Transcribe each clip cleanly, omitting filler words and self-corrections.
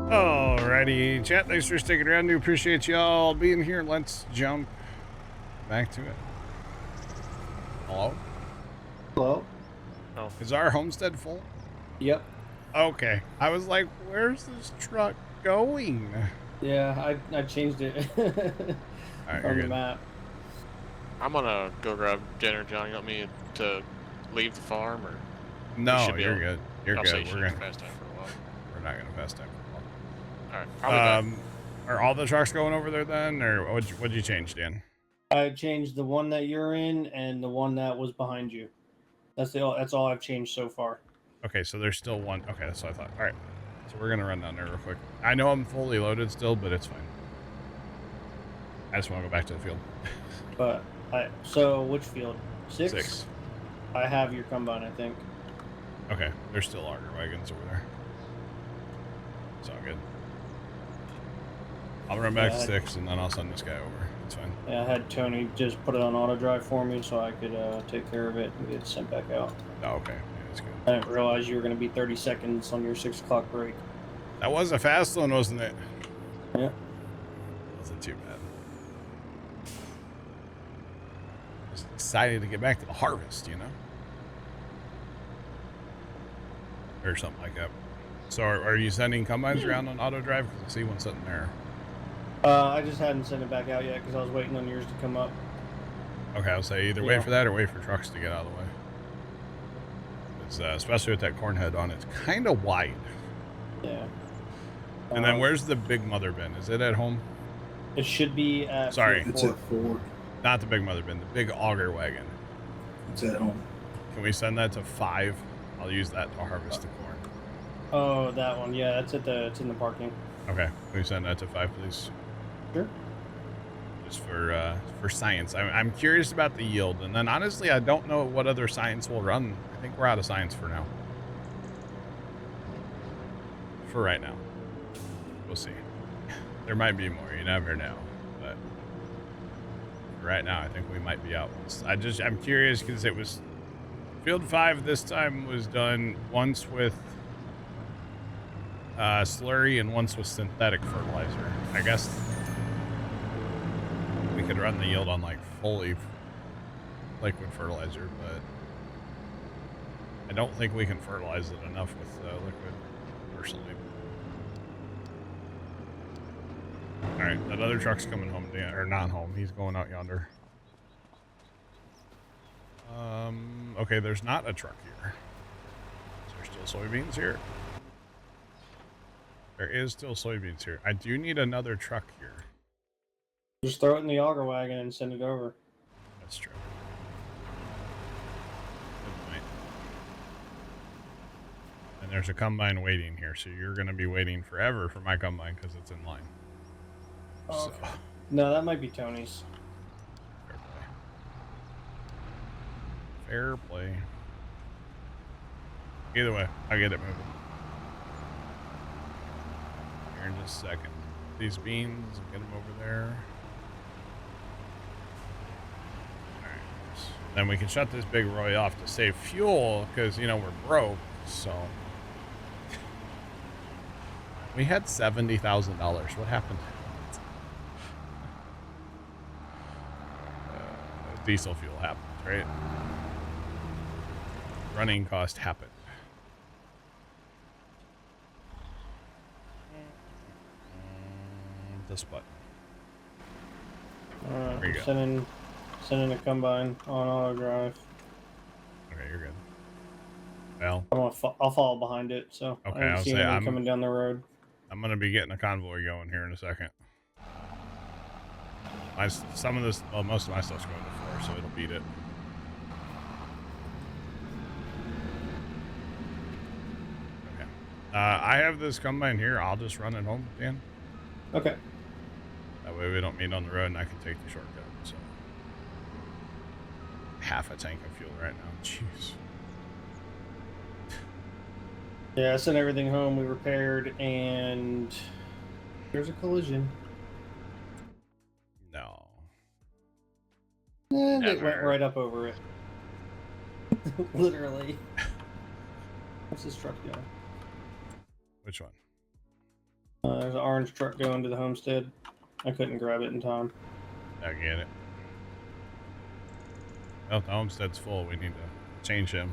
Alrighty, chat, thanks for sticking around. Do appreciate y'all being here. Let's jump back to it. Hello? Hello? Oh. Is our homestead full? Yep. Okay. I was like, where's this truck going? Yeah, I changed it Alright, on the map. I'm gonna go grab dinner, John. You want me to leave the farm, or? No, you're good. You're I'll good. We're gonna fast time for a while. We're not gonna fast time for Alright, a while. Are all the trucks going over there then, or what'd you change, Dan? I changed the one that you're in and the one that was behind you. That's all I've changed so far. Okay, so there's still one. Okay, that's what I thought. All right, so we're gonna run down there real quick. I know I'm fully loaded still, but it's fine. I just want to go back to the field. But so which field? 6? 6. I have your combine, I think. Okay, there's still auger wagons over there. It's all good. I'll run back to 6 and then I'll send this guy over. It's fine. Yeah, I had Tony just put it on auto drive for me so I could take care of it and get it sent back out. Oh, okay. Yeah, that's good. I didn't realize you were going to be 30 seconds on your 6 o'clock break. That was a fast one, wasn't it? Yeah. Wasn't too bad. Just excited to get back to the harvest, you know? Or something like that. So are you sending combines around on auto drive? Because I see one sitting there. I just hadn't sent it back out yet because I was waiting on yours to come up. Okay, I'll say either wait for that or wait for trucks to get out of the way. It's, especially with that corn head on, it's kind of wide. Yeah. And then where's the big mother bin? Is it at home? It should be at... Sorry. It's at 4. Not the big mother bin, the big auger wagon. It's at home. Can we send that to 5? I'll use that to harvest the corn. Oh, that one. Yeah, it's in the parking. Okay, can we send that to 5, please? Sure. Just for science. I'm curious about the yield, and then honestly, I don't know what other science will run. I think we're out of science for now. For right now. We'll see. There might be more, you never know. But right now, I think we might be out. I'm curious because it was Field 5 this time was done once with slurry and once with synthetic fertilizer. I guess we could run the yield on like fully liquid fertilizer, but I don't think we can fertilize it enough with liquid, personally. All right, that other truck's coming home, or not home. He's going out yonder. Okay, there's not a truck here. Is there still soybeans here? There is still soybeans here. I do need another truck here. Just throw it in the auger wagon and send it over. That's true. Good point. And there's a combine waiting here, so you're going to be waiting forever for my combine because it's in line. Oh, okay. So. No, that might be Tony's. Fair play. Either way, I'll get it moving. Here in just a second. These beans, get them over there. Alright. Then we can shut this big Roy off to save fuel, because, you know, we're broke, so. We had $70,000. What happened? Diesel fuel happened, right? Running cost happened. This button. Alright, sending a combine on auto drive. Okay, you're good. Well, I'll follow behind it, so okay, I don't see anything coming down the road. I'm gonna be getting a convoy going here in a second. Some of this, well, most of my stuff's going to 4, so it'll beat it. Okay. I have this combine here. I'll just run it home, Dan. Okay. That way we don't meet on the road and I can take the shortcut. So. Half a tank of fuel right now. Jeez. Yeah, I sent everything home. We repaired, and there's a collision. No. And it went right up over it. Literally. What's this truck doing? Which one? There's an orange truck going to the homestead. I couldn't grab it in time. I get it. Well, the homestead's full. We need to change him.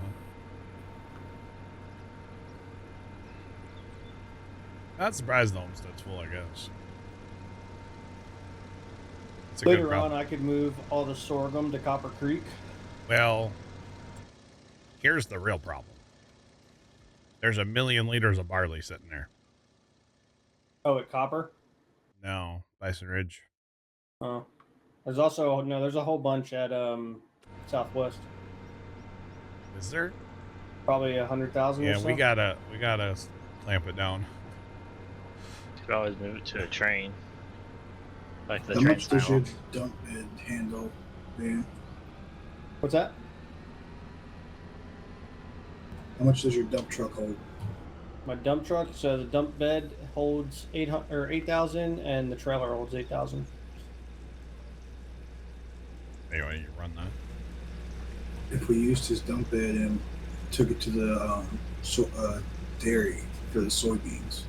Huh? Not surprised the homestead's full, I guess. It's a good Later on, problem. I could move all the sorghum to Copper Creek. Well, here's the real problem. There's 1 million liters of barley sitting there. Oh, at Copper? No, Bison Ridge. Oh. There's also, no, there's a whole bunch at Southwest. Is there? Probably 100,000 or Yeah, so. we gotta clamp it down. You could always move it to a train. Like the How train much does style. your dump bed handle, man? What's that? How much does your dump truck hold? My dump truck, so the dump bed holds 8,000 and the trailer holds 8,000. Anyway, you run that. If we used his dump bed and took it to the dairy for the soybeans,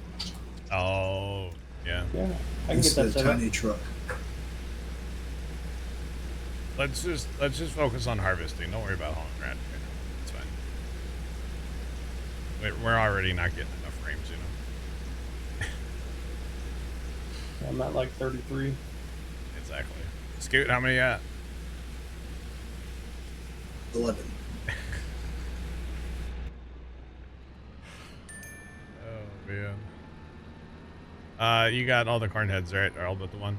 Oh, yeah. Yeah, I can it's get a that set up. tiny truck. Let's just focus on harvesting. Don't worry about hauling around here. It's fine. We're already not getting enough frames, you know. I'm at like 33. Exactly. Scoot, how many you at? 11. Oh man. You got all the corn heads, right? Or all but the one?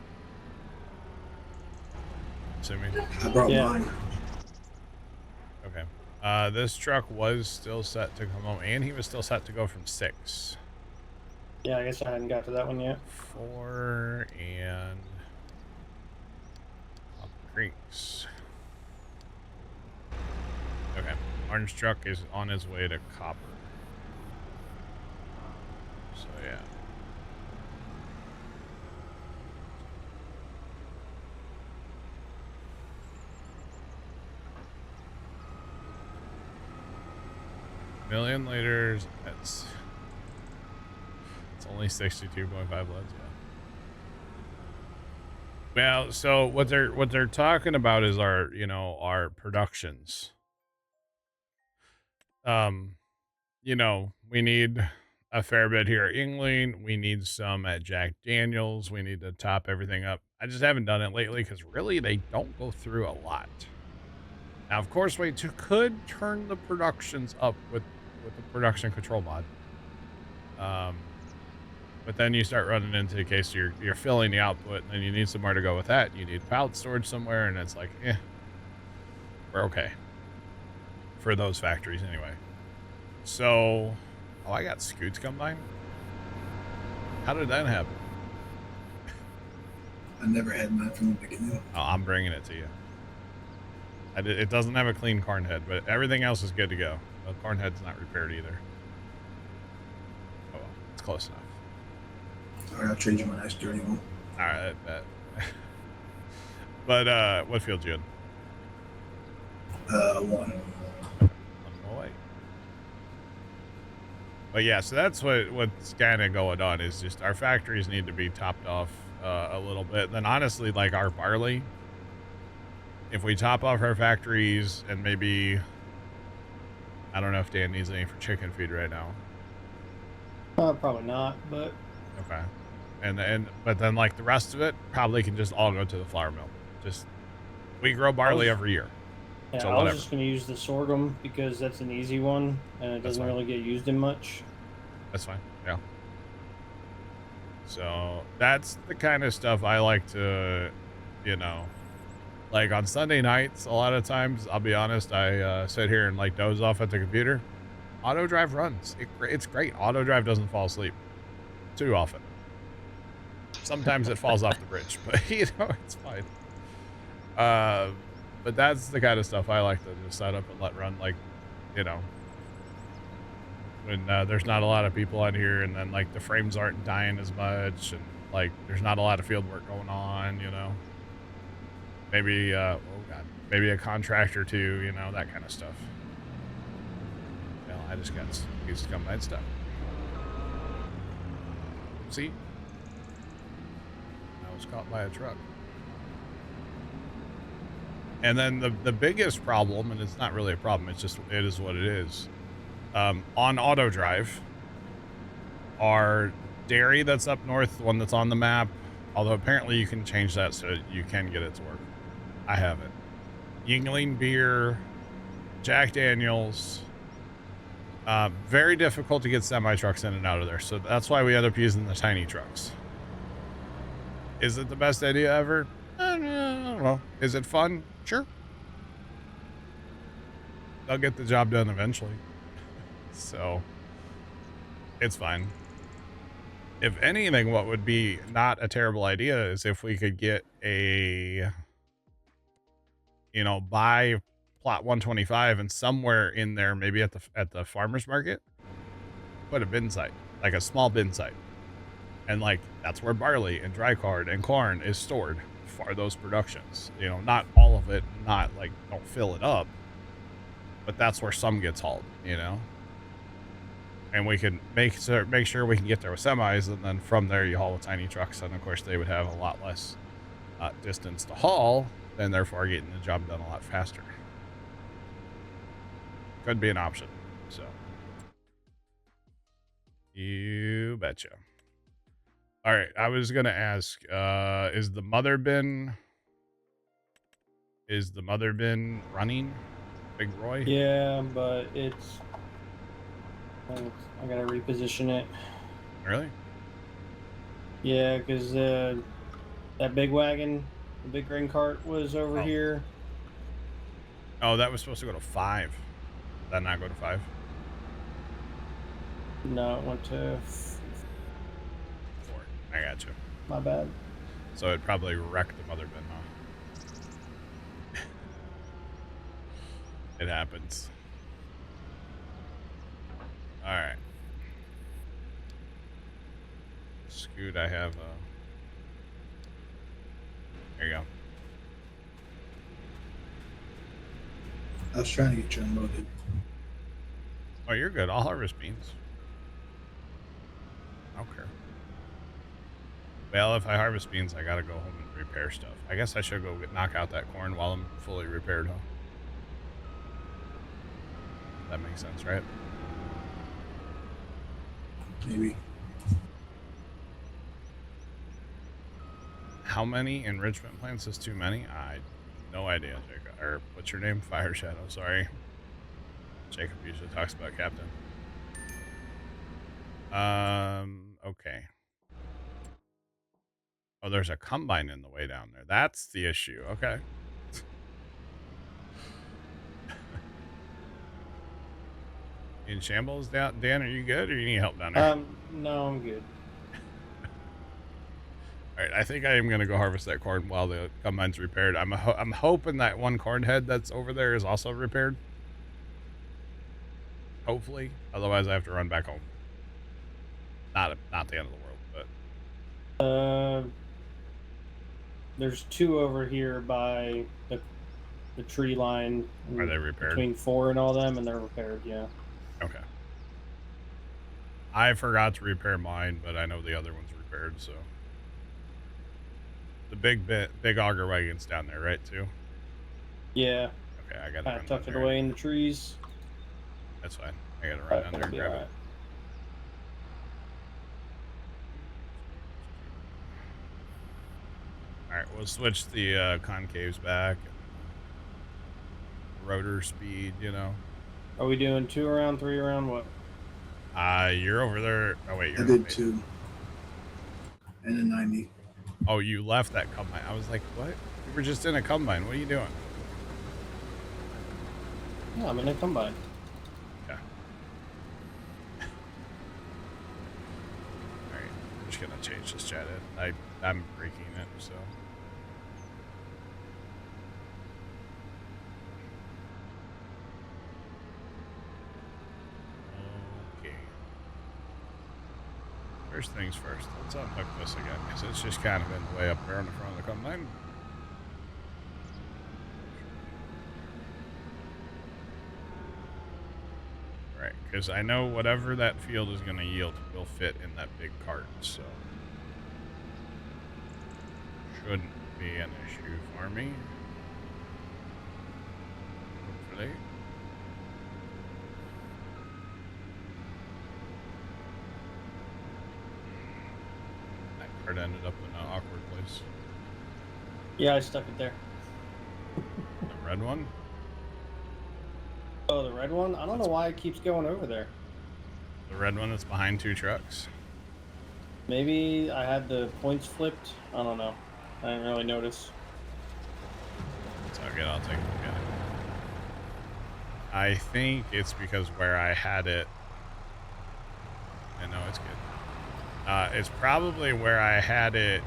Assuming. I brought Yeah. mine. Okay. This truck was still set to come home, and he was still set to go from 6. Yeah, I guess I hadn't got to that one yet. 4 and Up Creeks. Okay. Orange truck is on his way to Copper. So yeah. Million liters. It's only 62.5 bloods. Yeah. Well, so what they're talking about is our productions. We need a fair bit here at Yingling. We need some at Jack Daniels. We need to top everything up. I just haven't done it lately because really they don't go through a lot. Now, of course, we could turn the productions up with the production control mod. But then you start running into the case you're filling the output, and then you need somewhere to go with that. You need pallet storage somewhere, and it's like, we're okay for those factories anyway. So, I got Scoots combined. How did that happen? I never had mine from the beginning. Oh, I'm bringing it to you. It doesn't have a clean corn head, but everything else is good to go. The corn head's not repaired either. Oh, well, it's close enough. Alright, I'll trade you my nice dirty one. All right, bet. But what field you in? 1. Oh, wait. But yeah, so that's what's kind of going on is just our factories need to be topped off a little bit. Then honestly, like our barley, if we top off our factories and maybe, I don't know if Dan needs any for chicken feed right now. Probably not, but Okay. But then like the rest of it probably can just all go to the flour mill. We grow barley every year. yeah, So I whatever. was just going to use the sorghum because that's an easy one and it That's doesn't fine. really get used in much. That's fine. Yeah. So that's the kind of stuff I like to, like on Sunday nights, a lot of times, I'll be honest, I sit here and like doze off at the computer. Auto drive runs. It's great. Auto drive doesn't fall asleep too often. Sometimes it falls off the bridge, but it's fine. But that's the kind of stuff I like to just set up and let run, like, when there's not a lot of people on here, and then like the frames aren't dying as much, and like there's not a lot of field work going on, maybe maybe a contract or two, that kind of stuff. I just got used to combine stuff. See, almost caught by a truck. And then the biggest problem, and it's not really a problem, it's just, it is what it is. On auto drive, our dairy that's up north, the one that's on the map, although apparently you can change that so you can get it to work. I have it. Yingling beer, Jack Daniels. Very difficult to get semi trucks in and out of there, so that's why we end up using the tiny trucks. Is it the best idea ever? I don't know. Is it fun? Sure. They'll get the job done eventually. So, it's fine. If anything, what would be not a terrible idea is if we could get a, you know, buy plot 125 and somewhere in there, maybe at the farmer's market, put a bin site, like a small bin site. And like, that's where barley and dry corn and corn is stored for those productions. You know, not all of it, not like, don't fill it up, but that's where some gets hauled, you know? And we can make sure we can get there with semis, and then from there you haul with tiny trucks, and of course they would have a lot less distance to haul, and therefore getting the job done a lot faster. Could be an option, so. You betcha. All right, I was gonna ask, is the mother bin running, Big Roy? Yeah, but it's I gotta reposition it. Really? Yeah, because that big wagon, the big grain cart was over here. Oh, that was supposed to go to 5. Did that not go to 5? No, it went to 4. I got you. my bad. So it probably wrecked the mother bin, huh? It happens. All right. Scoot, I have there you go. I was trying to get you unloaded. Oh, you're good. I'll harvest beans. I don't care. Well, if I harvest beans, I gotta go home and repair stuff. I guess I should go knock out that corn while I'm fully repaired, huh? That makes sense, right? Maybe. How many enrichment plants is too many? I no idea, Jacob. Or what's your name? Fire Shadow, sorry. Jacob usually talks about Captain. Okay. Oh, there's a combine in the way down there. That's the issue. Okay. In shambles, Dan? Are you good, or you need help down there? No, I'm good. All right, I think I am gonna go harvest that corn while the combine's repaired. I'm hoping that one corn head that's over there is also repaired. Hopefully, otherwise I have to run back home. Not the end of the world, but There's 2 over here by the tree line. Are they repaired? Between 4 and all them, and they're repaired. Yeah. Okay. I forgot to repair mine, but I know the other one's repaired, so. The big auger wagon's down there, right, too? Yeah. Okay, I gotta run tuck down it there. away in the trees. That's fine. I gotta run down there and grab it. Alright, we'll switch the concaves back. Rotor speed, you know. Are we doing 2 around, 3 around? What? You're over there. Oh, wait. I did 2. And a 90. Oh, you left that combine. I was like, what? You were just in a combine. What are you doing? Yeah, I'm in a combine. Okay. Alright, I'm just gonna change this chat in. I'm breaking it, so. Okay. First things first, let's unhook this again, because it's just kind of in the way up there on the front of the combine. Right, because I know whatever that field is going to yield will fit in that big cart, so. shouldn't be an issue for me. Hopefully. That card ended up in an awkward place. Yeah, I stuck it there. The red one? Oh, the red one? I don't know why it keeps going over there. The red one that's behind 2 trucks? Maybe I had the points flipped. I don't know. I didn't really notice. It's all good. I'll take a look at it. I think it's because where I had it. And no, it's good. It's probably where I had it,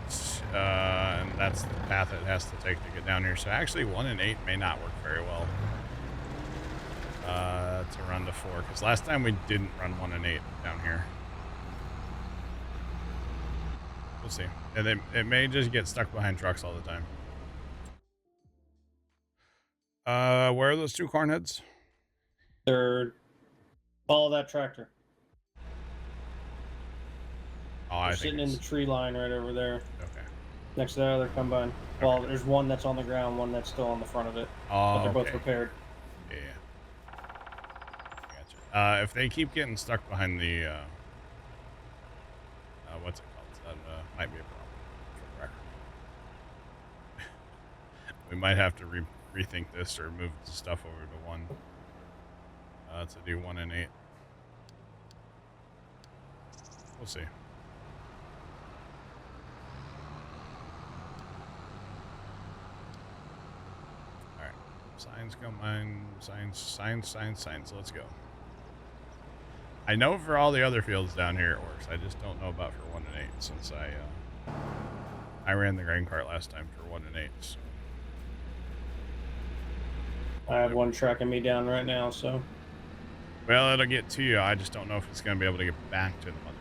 and that's the path it has to take to get down here. So actually 1 and 8 may not work very well to run to 4, because last time we didn't run 1 and 8 down here. We'll see. And it may just get stuck behind trucks all the time. Where are those 2 cornheads? Third. Follow that tractor. Oh, I They're think sitting in the tree line right over there, okay. next to that other combine. Well, there's one that's on the ground, one that's still on the front of it. Oh, But they're both okay. repaired. Yeah. Gotcha. If they keep getting stuck behind the, what's it called? That might be a problem for the record. We might have to rethink this or move the stuff over to 1. To do 1 and 8. We'll see. Alright. Signs come on. Signs. Let's go. I know for all the other fields down here it works. I just don't know about for 1 and 8 since I ran the grain cart last time for 1 and 8. So. I have one tracking me down right now, so. Well, it'll get to you. I just don't know if it's going to be able to get back to the mother.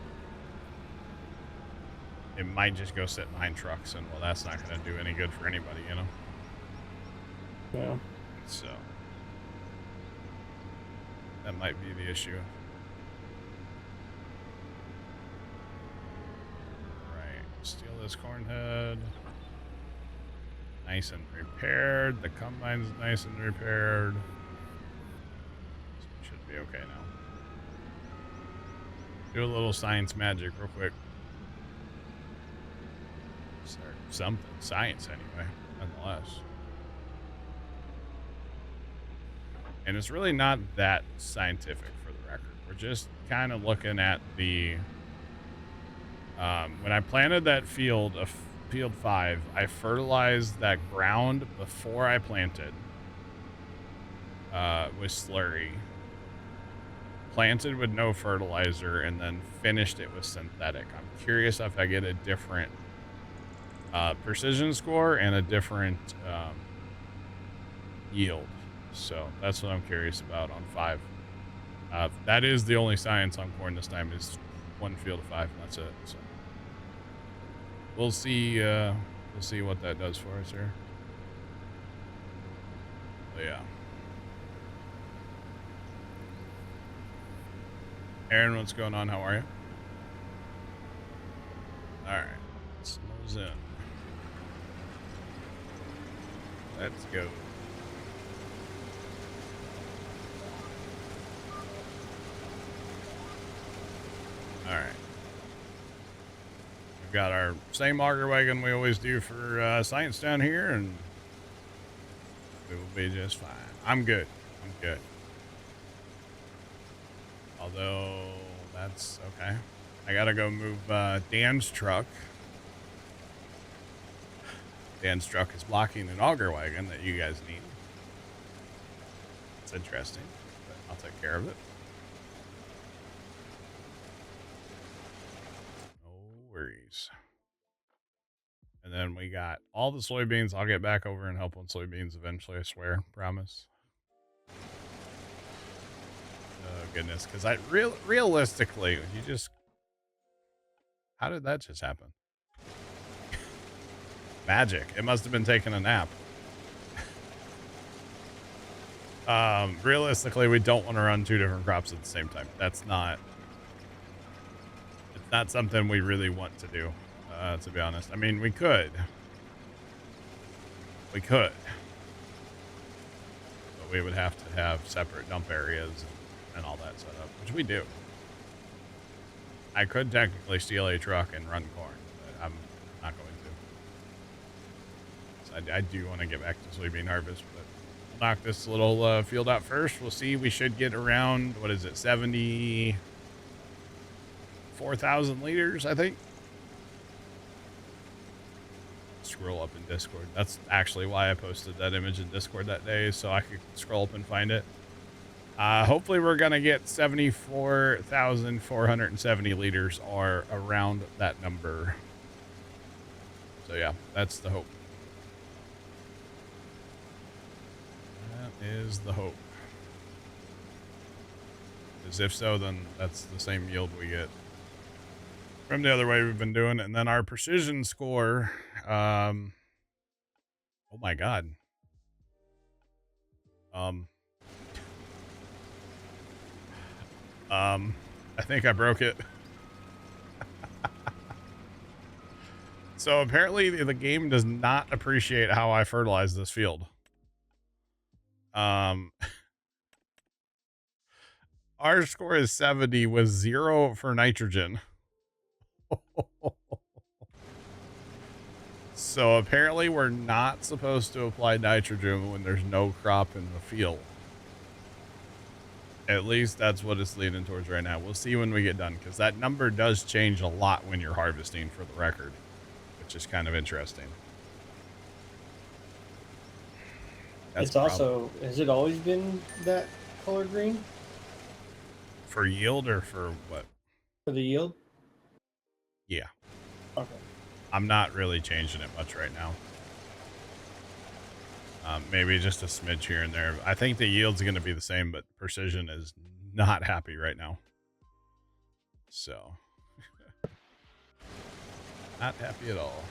It might just go sit behind trucks, and well, that's not going to do any good for anybody, you know? Yeah. So, that might be the issue. Right. Steal this corn head. Nice and repaired. The combine's nice and repaired. So we should be okay now. Do a little science magic real quick. Start something. Science anyway, nonetheless. And it's really not that scientific for the record. We're just kind of looking at the... when I planted that field of field 5, I fertilized that ground before I planted with slurry, planted with no fertilizer, and then finished it with synthetic. I'm curious if I get a different precision score and a different yield. So that's what I'm curious about on 5. That is the only science on corn this time, is 1 field of 5, and that's it. So we'll see what that does for us here. But yeah. Aaron, what's going on? How are you? Alright. Let's nose in. Let's go. Alright. We've got our same auger wagon we always do for science down here, and we will be just fine. I'm good. I'm good. Although, that's okay. I gotta go move Dan's truck. Dan's truck is blocking an auger wagon that you guys need. It's interesting, but I'll take care of it. No worries. And then we got all the soybeans. I'll get back over and help on soybeans eventually, I swear. Promise. Oh, goodness. Because realistically, you just... How did that just happen? Magic. It must have been taking a nap. Realistically, we don't want to run 2 different crops at the same time. That's not... It's not something we really want to do, to be honest. I mean, we could. We could. But we would have to have separate dump areas and all that set up, which we do. I could technically steal a truck and run corn, but I'm not going to. So I do want to get back to soybean harvest, but we'll knock this little field out first. We'll see. We should get around, what is it, 74,000 liters, I think. Scroll up in Discord. That's actually why I posted that image in Discord that day, so I could scroll up and find it. Hopefully we're going to get 74,470 liters or around that number. So yeah, that's the hope. That is the hope. Because if so, then that's the same yield we get from the other way we've been doing it. And then our precision score, oh my God. I think I broke it. So apparently the game does not appreciate how I fertilize this field. Our score is 70 with 0 for nitrogen. So apparently we're not supposed to apply nitrogen when there's no crop in the field. At least that's what it's leaning towards right now. We'll see when we get done, because that number does change a lot when you're harvesting, for the record, which is kind of interesting. It's also, has it always been that color green? For yield or for what? For the yield? Yeah. Okay. I'm not really changing it much right now. Maybe just a smidge here and there. I think the yield's going to be the same, but precision is not happy right now. So, not happy at all.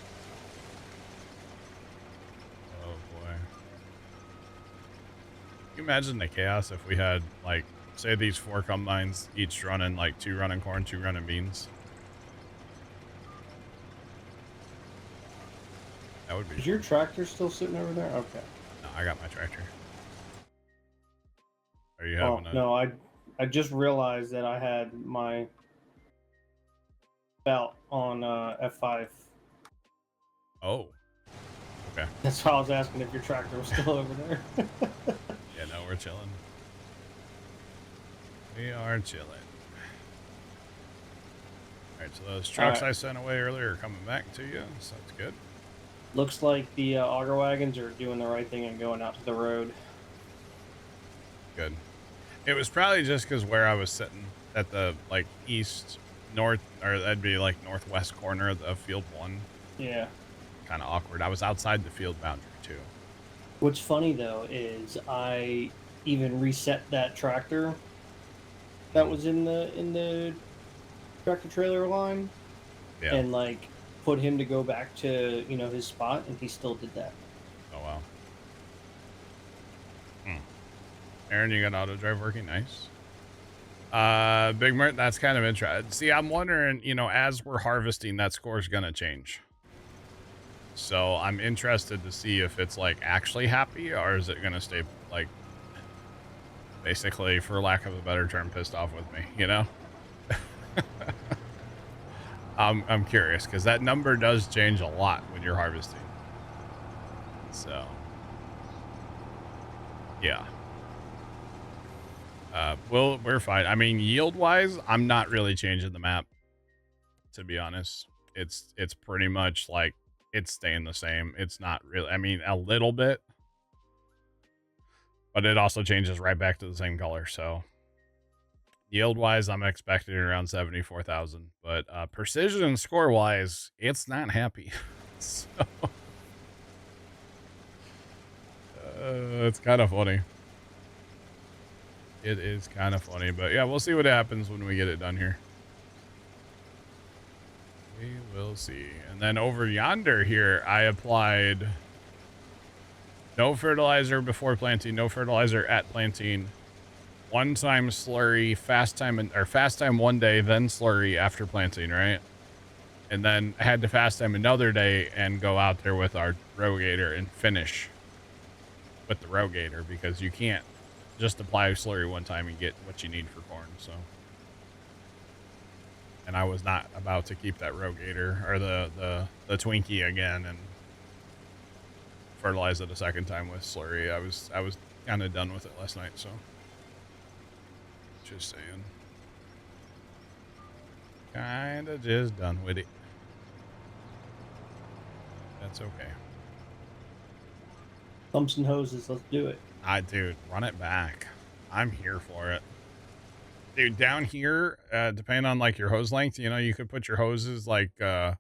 Oh boy. Can you imagine the chaos if we had, like, say these 4 combines, each running like 2 running corn, 2 running beans? That would be. Is your tractor still sitting over there? Okay. No, I got my tractor. Are you having a... No, I just realized that I had my belt on F5. Oh. Okay. That's why I was asking if your tractor was still over there. Yeah, no, we're chilling. We are chilling. Alright, so those trucks I sent away earlier are coming back to you, so that's good. Looks like the auger wagons are doing the right thing and going out to the road. Good. It was probably just because where I was sitting at the, like, east, north, or that'd be, like, northwest corner of field 1. Yeah. Kind of awkward. I was outside the field boundary, too. What's funny, though, is I even reset that tractor that was in the tractor trailer line. Yeah. And, like, put him to go back to, you know, his spot, and he still did that. Oh, wow. Aaron, you got auto drive working? Nice. Big Mert, that's kind of interesting. See, I'm wondering, you know, as we're harvesting, that score's going to change. So I'm interested to see if it's, like, actually happy, or is it going to stay, like, basically, for lack of a better term, pissed off with me, you know? I'm curious, because that number does change a lot when you're harvesting. So, yeah. We're fine. I mean, yield-wise, I'm not really changing the map, to be honest. It's pretty much like it's staying the same. It's not really, I mean, a little bit, but it also changes right back to the same color. So yield-wise, I'm expecting around 74,000, but precision score-wise, it's not happy. So it's kind of funny. It is kind of funny, but yeah, we'll see what happens when we get it done here. We will see. And then over yonder here, I applied no fertilizer before planting, no fertilizer at planting, 1-time slurry, fast time 1 day, then slurry after planting, right? And then I had to fast time another day and go out there with our rogator and finish with the rogator, because you can't just apply slurry one time and get what you need for corn. So, and I was not about to keep that rogator or the Twinkie again and fertilize it a second time with slurry. I was kind of done with it last night. So, just saying, kind of just done with it. That's okay. Pumps and hoses, let's do it. Dude, run it back. I'm here for it. Dude, down here, depending on like your hose length, you know, you could put your hoses like kind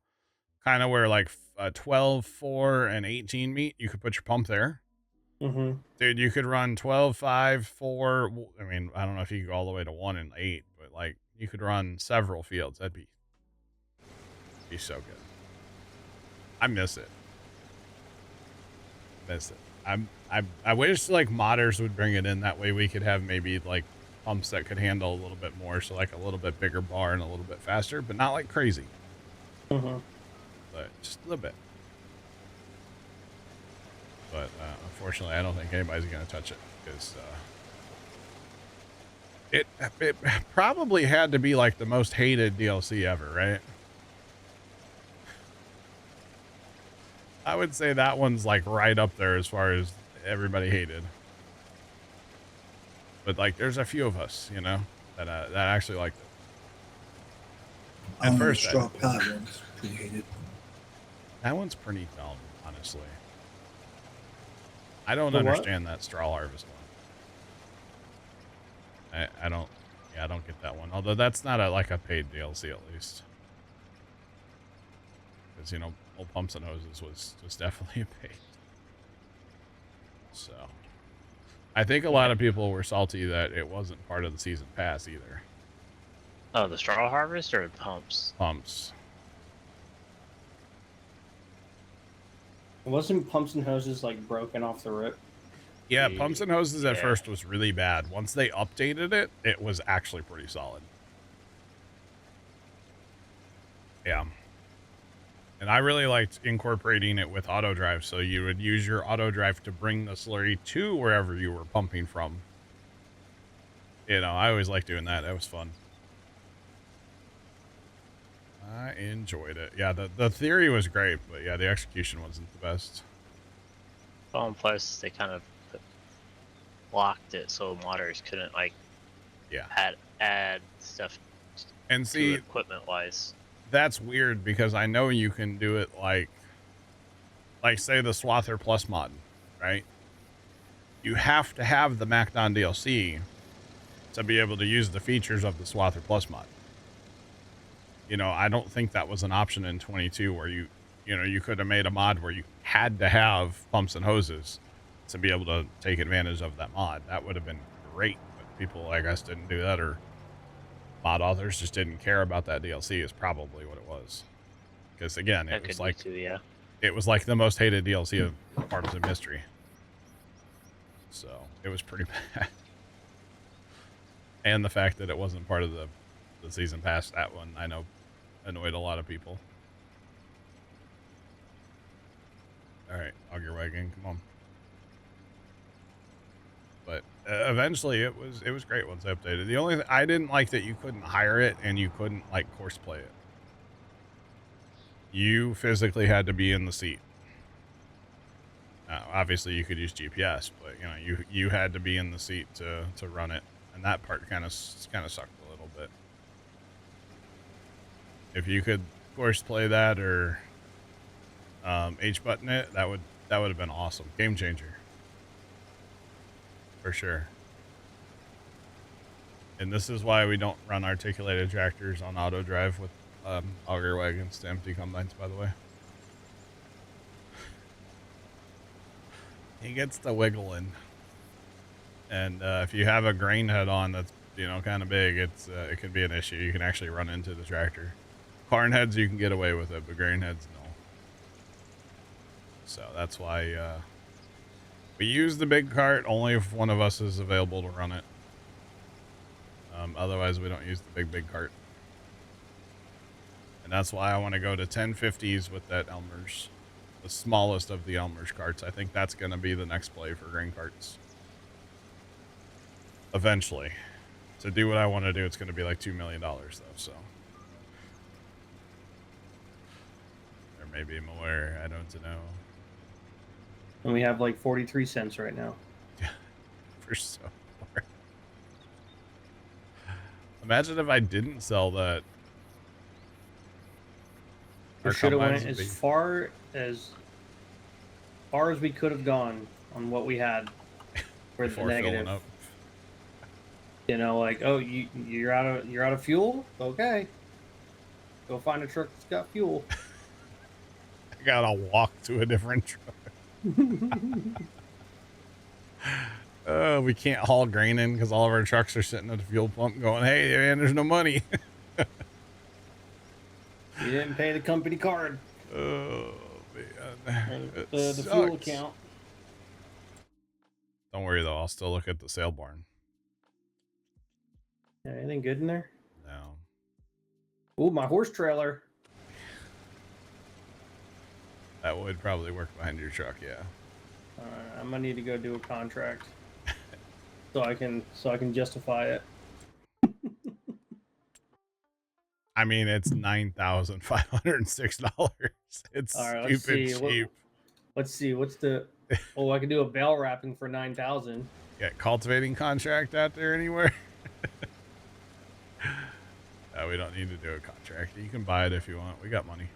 of where like 12, 4, and 18 meet. You could put your pump there. Mm-hmm. Dude, you could run 12, 5, 4. I mean, I don't know if you could go all the way to 1 and 8, but like you could run several fields. That'd be so good. I miss it. I wish like modders would bring it in. That way we could have maybe like pumps that could handle a little bit more. So like a little bit bigger bar and a little bit faster, but not like crazy. Mm-hmm. But just a little bit. But unfortunately, I don't think anybody's going to touch it, because it probably had to be like the most hated DLC ever, right? I would say that one's like right up there as far as everybody hated. But like, there's a few of us, you know, that actually liked it. At first, straw pallet one's pretty hated. That one's pretty dumb, honestly. I don't The what? understand that straw harvest one. I don't get that one. Although that's not like a paid DLC, at least. Because, you know, old Pumps and Hoses was definitely a paid. So, I think a lot of people were salty that it wasn't part of the season pass either. Oh, the straw harvest or the pumps? Pumps. Wasn't Pumps and Hoses like broken off the rip? Yeah, Pumps and Hoses at Yeah. first was really bad. Once they updated it, it was actually pretty solid. Yeah. And I really liked incorporating it with auto drive, so you would use your auto drive to bring the slurry to wherever you were pumping from. You know, I always liked doing that. That was fun. I enjoyed it. Yeah, the theory was great, but yeah, the execution wasn't the best. Oh, and plus they kind of blocked it so modders couldn't like Yeah. add stuff And to see, equipment wise. that's weird, because I know you can do it like say the Swather Plus mod, right? You have to have the MacDon DLC to be able to use the features of the Swather Plus mod. You know, I don't think that was an option in 22 where you could have made a mod where you had to have pumps and hoses to be able to take advantage of that mod. That would have been great, but people, I guess, didn't do that, or mod authors just didn't care about that DLC is probably what it was. Because again, That it was could like be too, yeah. it was like the most hated DLC of Farms of Mystery. So it was pretty bad. And the fact that it wasn't part of the season pass, that one I know annoyed a lot of people. All right, Auger Wagon, come on. But eventually it was great once I updated. The only thing I didn't like that you couldn't hire it and you couldn't like course play it. You physically had to be in the seat. Obviously you could use GPS, but you know, you had to be in the seat to run it, and that part kind of sucked a little bit. If you could course play that or H button it, that would have been awesome. Game changer. For sure. And this is why we don't run articulated tractors on auto drive with auger wagons to empty combines, by the way. He gets the wiggling. And if you have a grain head on that's, you know, kind of big, it can be an issue. You can actually run into the tractor. Corn heads, you can get away with it, but grain heads, no. So that's why we use the big cart only if one of us is available to run it. Otherwise, we don't use the big cart. And that's why I want to go to 1050s with that Elmer's, the smallest of the Elmer's carts. I think that's going to be the next play for grain carts. Eventually. To do what I want to do, it's going to be like $2 million though, so. There may be more, I don't know. And we have like 43 cents right now. Yeah, for so far. Imagine if I didn't sell that. We should have went as far as we could have gone on what we had for the negative. Up. You know, like, oh, you're out of fuel? Okay. Go find a truck that's got fuel. I gotta walk to a different truck. We can't haul grain in because all of our trucks are sitting at the fuel pump going, hey, man, there's no money. You didn't pay the company card. Oh, man. The fuel account. Don't worry, though. I'll still look at the sale barn. Yeah, anything good in there? No. Ooh, my horse trailer. That would probably work behind your truck, yeah. I'm gonna need to go do a contract so I can justify it. I mean, it's $9,506. It's all right, stupid cheap. Let's see. What's the? Oh, I can do a bell wrapping for 9,000. Yeah, cultivating contract out there anywhere? No, we don't need to do a contract. You can buy it if you want. We got money.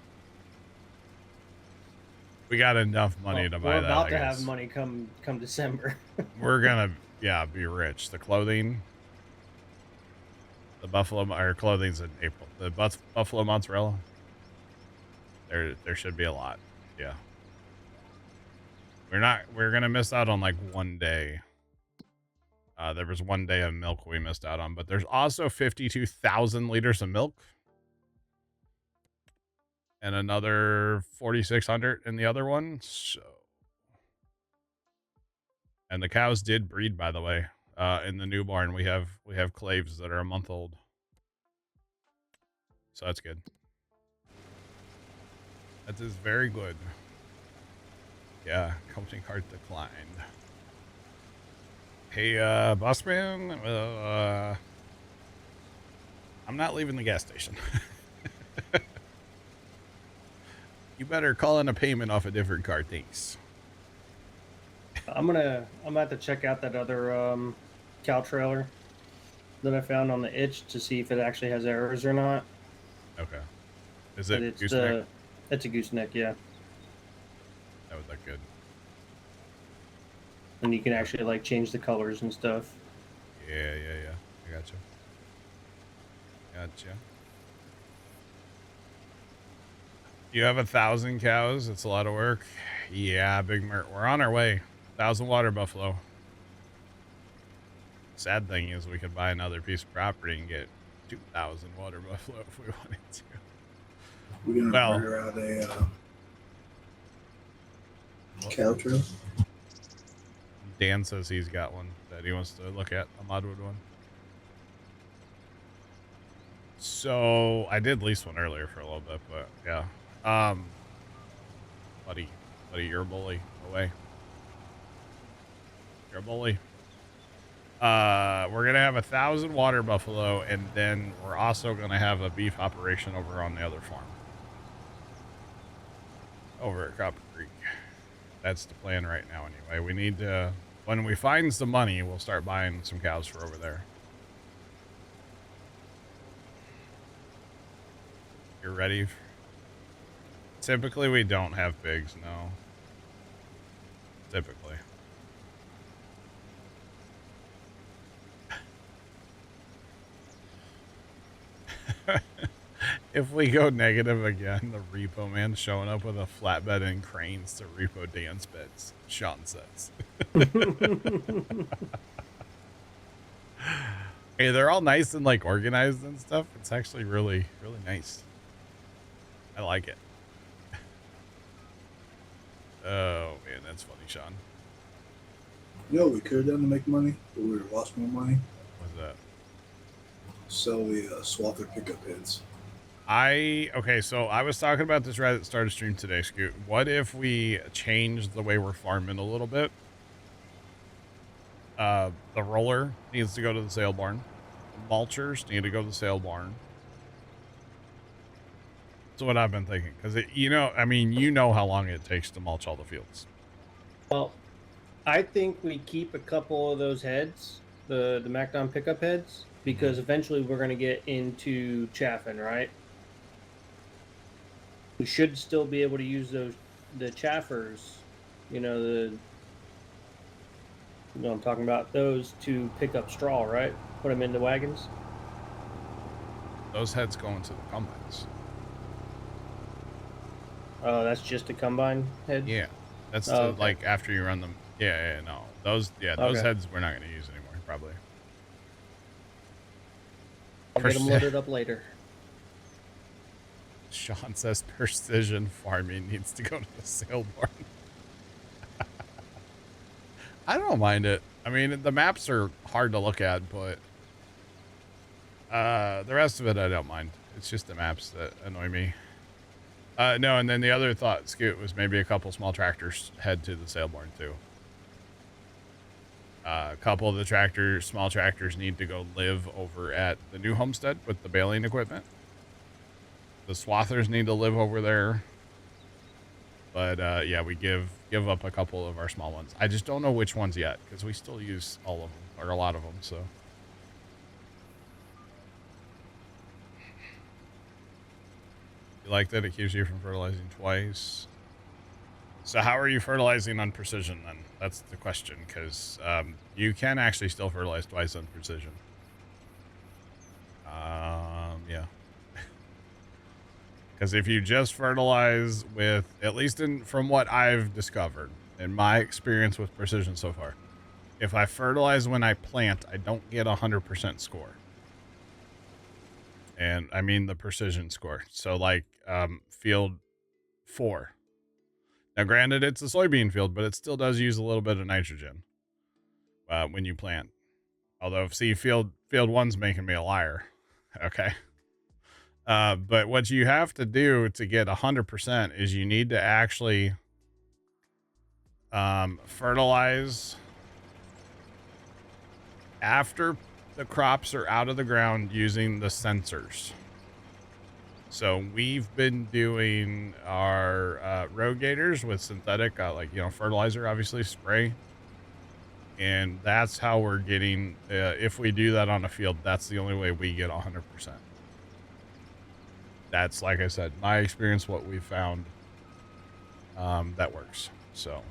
We got enough money to buy that. We're about to have money come December. We're gonna, be rich. The clothing, the buffalo, or clothing's in April. The buffalo mozzarella. There should be a lot. Yeah. We're gonna miss out on like one day. There was one day of milk we missed out on, but there's also 52,000 liters of milk. And another 4,600 in the other one. So, and the cows did breed, by the way. In the new barn, we have claves that are a month old. So that's good. That is very good. Yeah, company card declined. Hey, bossman. I'm not leaving the gas station. You better call in a payment off a different card, thanks. I'm gonna have to check out that other cow trailer that I found on the itch to see if it actually has errors or not. Okay. Is it gooseneck? It's a gooseneck, yeah. That would look good. And you can actually like change the colors and stuff. Yeah. I gotcha. You have 1,000 cows. It's a lot of work. Yeah, Big Mert. We're on our way. 1,000 water buffalo. Sad thing is we could buy another piece of property and get 2,000 water buffalo if we wanted to. We're gonna figure out a cow trail. Dan says he's got one that he wants to look at, a Modwood one. So I did lease one earlier for a little bit, but yeah. Buddy, you're a bully. Away. You're a bully. We're gonna have 1,000 water buffalo, and then we're also gonna have a beef operation over on the other farm. Over at Copper Creek. That's the plan right now anyway. We need to, when we find some money, we'll start buying some cows for over there. You're ready? Typically, we don't have pigs, no. Typically. If we go negative again, the repo man's showing up with a flatbed and cranes to repo Dan's beds, Sean says. Hey, they're all nice and like organized and stuff. It's actually really, really nice. I like it. Oh man, that's funny, Sean. You know what we could have done to make money, but we would have lost more money? What's that? Sell the Swather pickup heads. Okay, so I was talking about this right at the start of stream today, Scoot. What if we change the way we're farming a little bit? The roller needs to go to the sale barn. The mulchers need to go to the sale barn. That's what I've been thinking. Because, I mean, you know how long it takes to mulch all the fields. Well, I think we keep a couple of those heads, the MacDon pickup heads, because eventually we're going to get into chaffing, right? We should still be able to use the chaffers, I'm talking about those to pick up straw, right? Put them in the wagons. Those heads go into the combines. Oh, that's just a combine head? Yeah. That's okay. Like after you run them. Yeah, no. Those Okay. heads we're not going to use anymore, probably. I'll get them loaded up later. Sean says precision farming needs to go to the sale barn. I don't mind it. I mean, the maps are hard to look at, but the rest of it I don't mind. It's just the maps that annoy me. No, and then the other thought, Scoot, was maybe a couple small tractors head to the sale barn too. A couple of the small tractors need to go live over at the new homestead with the baling equipment. The swathers need to live over there. But yeah, we give up a couple of our small ones. I just don't know which ones yet, because we still use all of them, or a lot of them, so. You like that it keeps you from fertilizing twice? So how are you fertilizing on precision then? That's the question, because you can actually still fertilize twice on precision. Yeah. Because if you just fertilize with, at least from what I've discovered, in my experience with precision so far, if I fertilize when I plant, I don't get 100% score. And I mean the precision score. So like field 4. Now granted, it's a soybean field, but it still does use a little bit of nitrogen when you plant. Although, see, field 1's making me a liar. Okay. But what you have to do to get 100% is you need to actually fertilize after the crops are out of the ground using the sensors. So we've been doing our rogators with synthetic, fertilizer, obviously, spray. And that's how we're getting, if we do that on a field, that's the only way we get 100%. That's, like I said, my experience, what we found that works. So,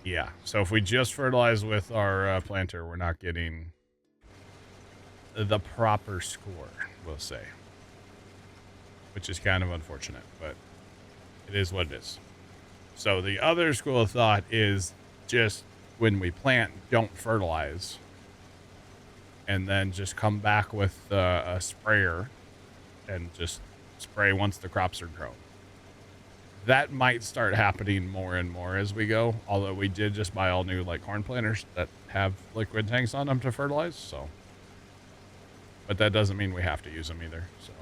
yeah. So if we just fertilize with our planter, we're not getting the proper score, we'll say. Which is kind of unfortunate, but it is what it is. So the other school of thought is just when we plant, don't fertilize. And then just come back with a sprayer and just spray once the crops are grown. That might start happening more and more as we go. Although we did just buy all new corn planters that have liquid tanks on them to fertilize. So, but that doesn't mean we have to use them either. So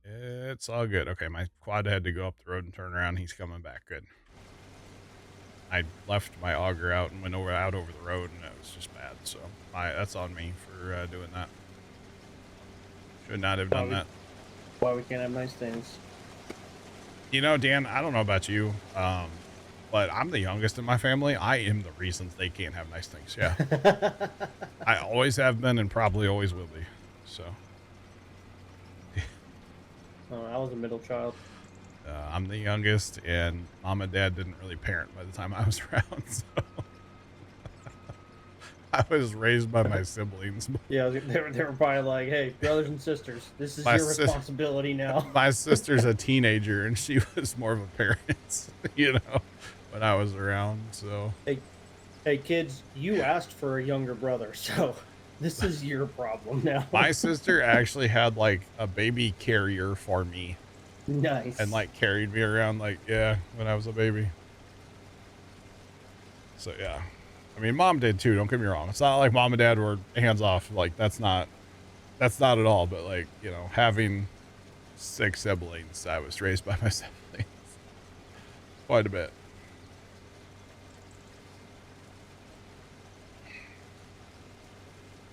it's all good. Okay, my quad had to go up the road and turn around. He's coming back. Good. I left my auger out and went out over the road, and it was just bad. So that's on me for doing that. Should not have done that. Why we can't have nice things? Dan, I don't know about you, but I'm the youngest in my family. I am the reason they can't have nice things. Yeah. I always have been and probably always will be. So. I was a middle child. I'm the youngest, and mom and dad didn't really parent by the time I was around. So. I was raised by my siblings. Yeah, they were probably like, hey, brothers and sisters, this is your responsibility now. My sister's a teenager, and she was more of a parent, when I was around. So, hey, kids, you asked for a younger brother, so this is your problem now. My sister actually had a baby carrier for me. Nice. And carried me around when I was a baby. So yeah. I mean, mom did too, don't get me wrong. It's not like mom and dad were hands off. That's not that's not at all, but like, you know, having 6 siblings, I was raised by my siblings quite a bit.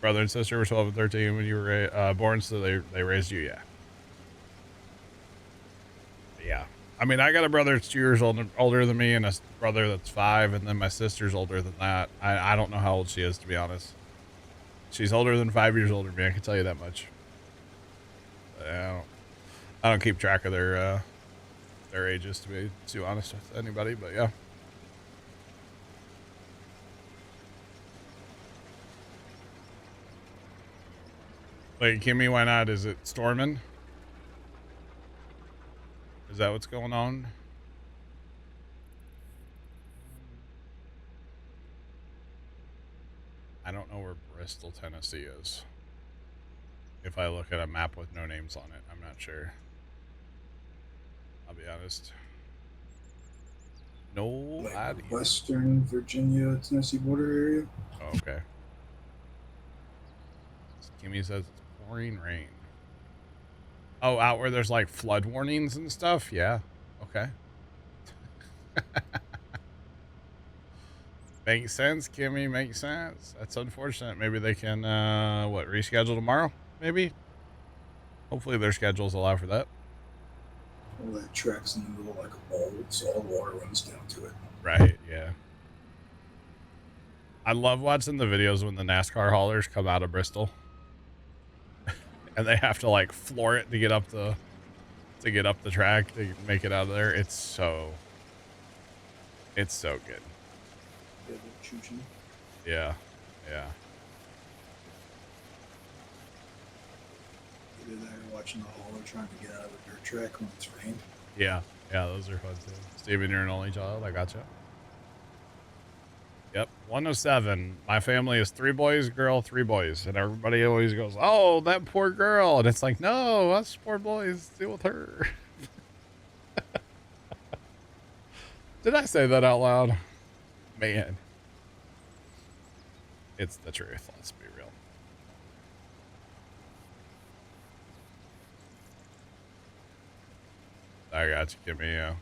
Brother and sister were 12 and 13 when you were born, so they raised you, yeah. Yeah. I mean, I got a brother that's 2 years older than me and a brother that's 5, and then my sister's older than that. I don't know how old she is, to be honest. She's older than 5 years older than me, I can tell you that much. But I don't keep track of their ages, to be too honest with anybody, but yeah. Wait, Kimmy, why not? Is it storming? Is that what's going on? I don't know where Bristol, Tennessee is. If I look at a map with no names on it, I'm not sure. I'll be honest. No Like idea. Western Virginia, Tennessee border area. Oh, okay. Kimmy says it's pouring rain. Oh, out where there's like flood warnings and stuff? Yeah. Okay. Makes sense, Kimmy. Makes sense. That's unfortunate. Maybe they can, reschedule tomorrow? Maybe? Hopefully their schedules allow for that. All that track's in the middle of like a bowl, so all the water runs down to it. Right, yeah. I love watching the videos when the NASCAR haulers come out of Bristol. And they have to like floor it to get up the track to make it out of there. It's so good. Yeah, they're choo-choo. Yeah. Yeah. Either that or watching the hauler trying to get out of a dirt track when it's rained. Yeah. Yeah, those are fun too. Steven, you're an only child. I gotcha. Yep. 107. My family is 3 boys, girl, 3 boys. And everybody always goes, oh, that poor girl. And it's like, no, us 4 boys, deal with her. Did I say that out loud? Man. It's the truth. Let's be real. I got you, Kimmy. Yeah.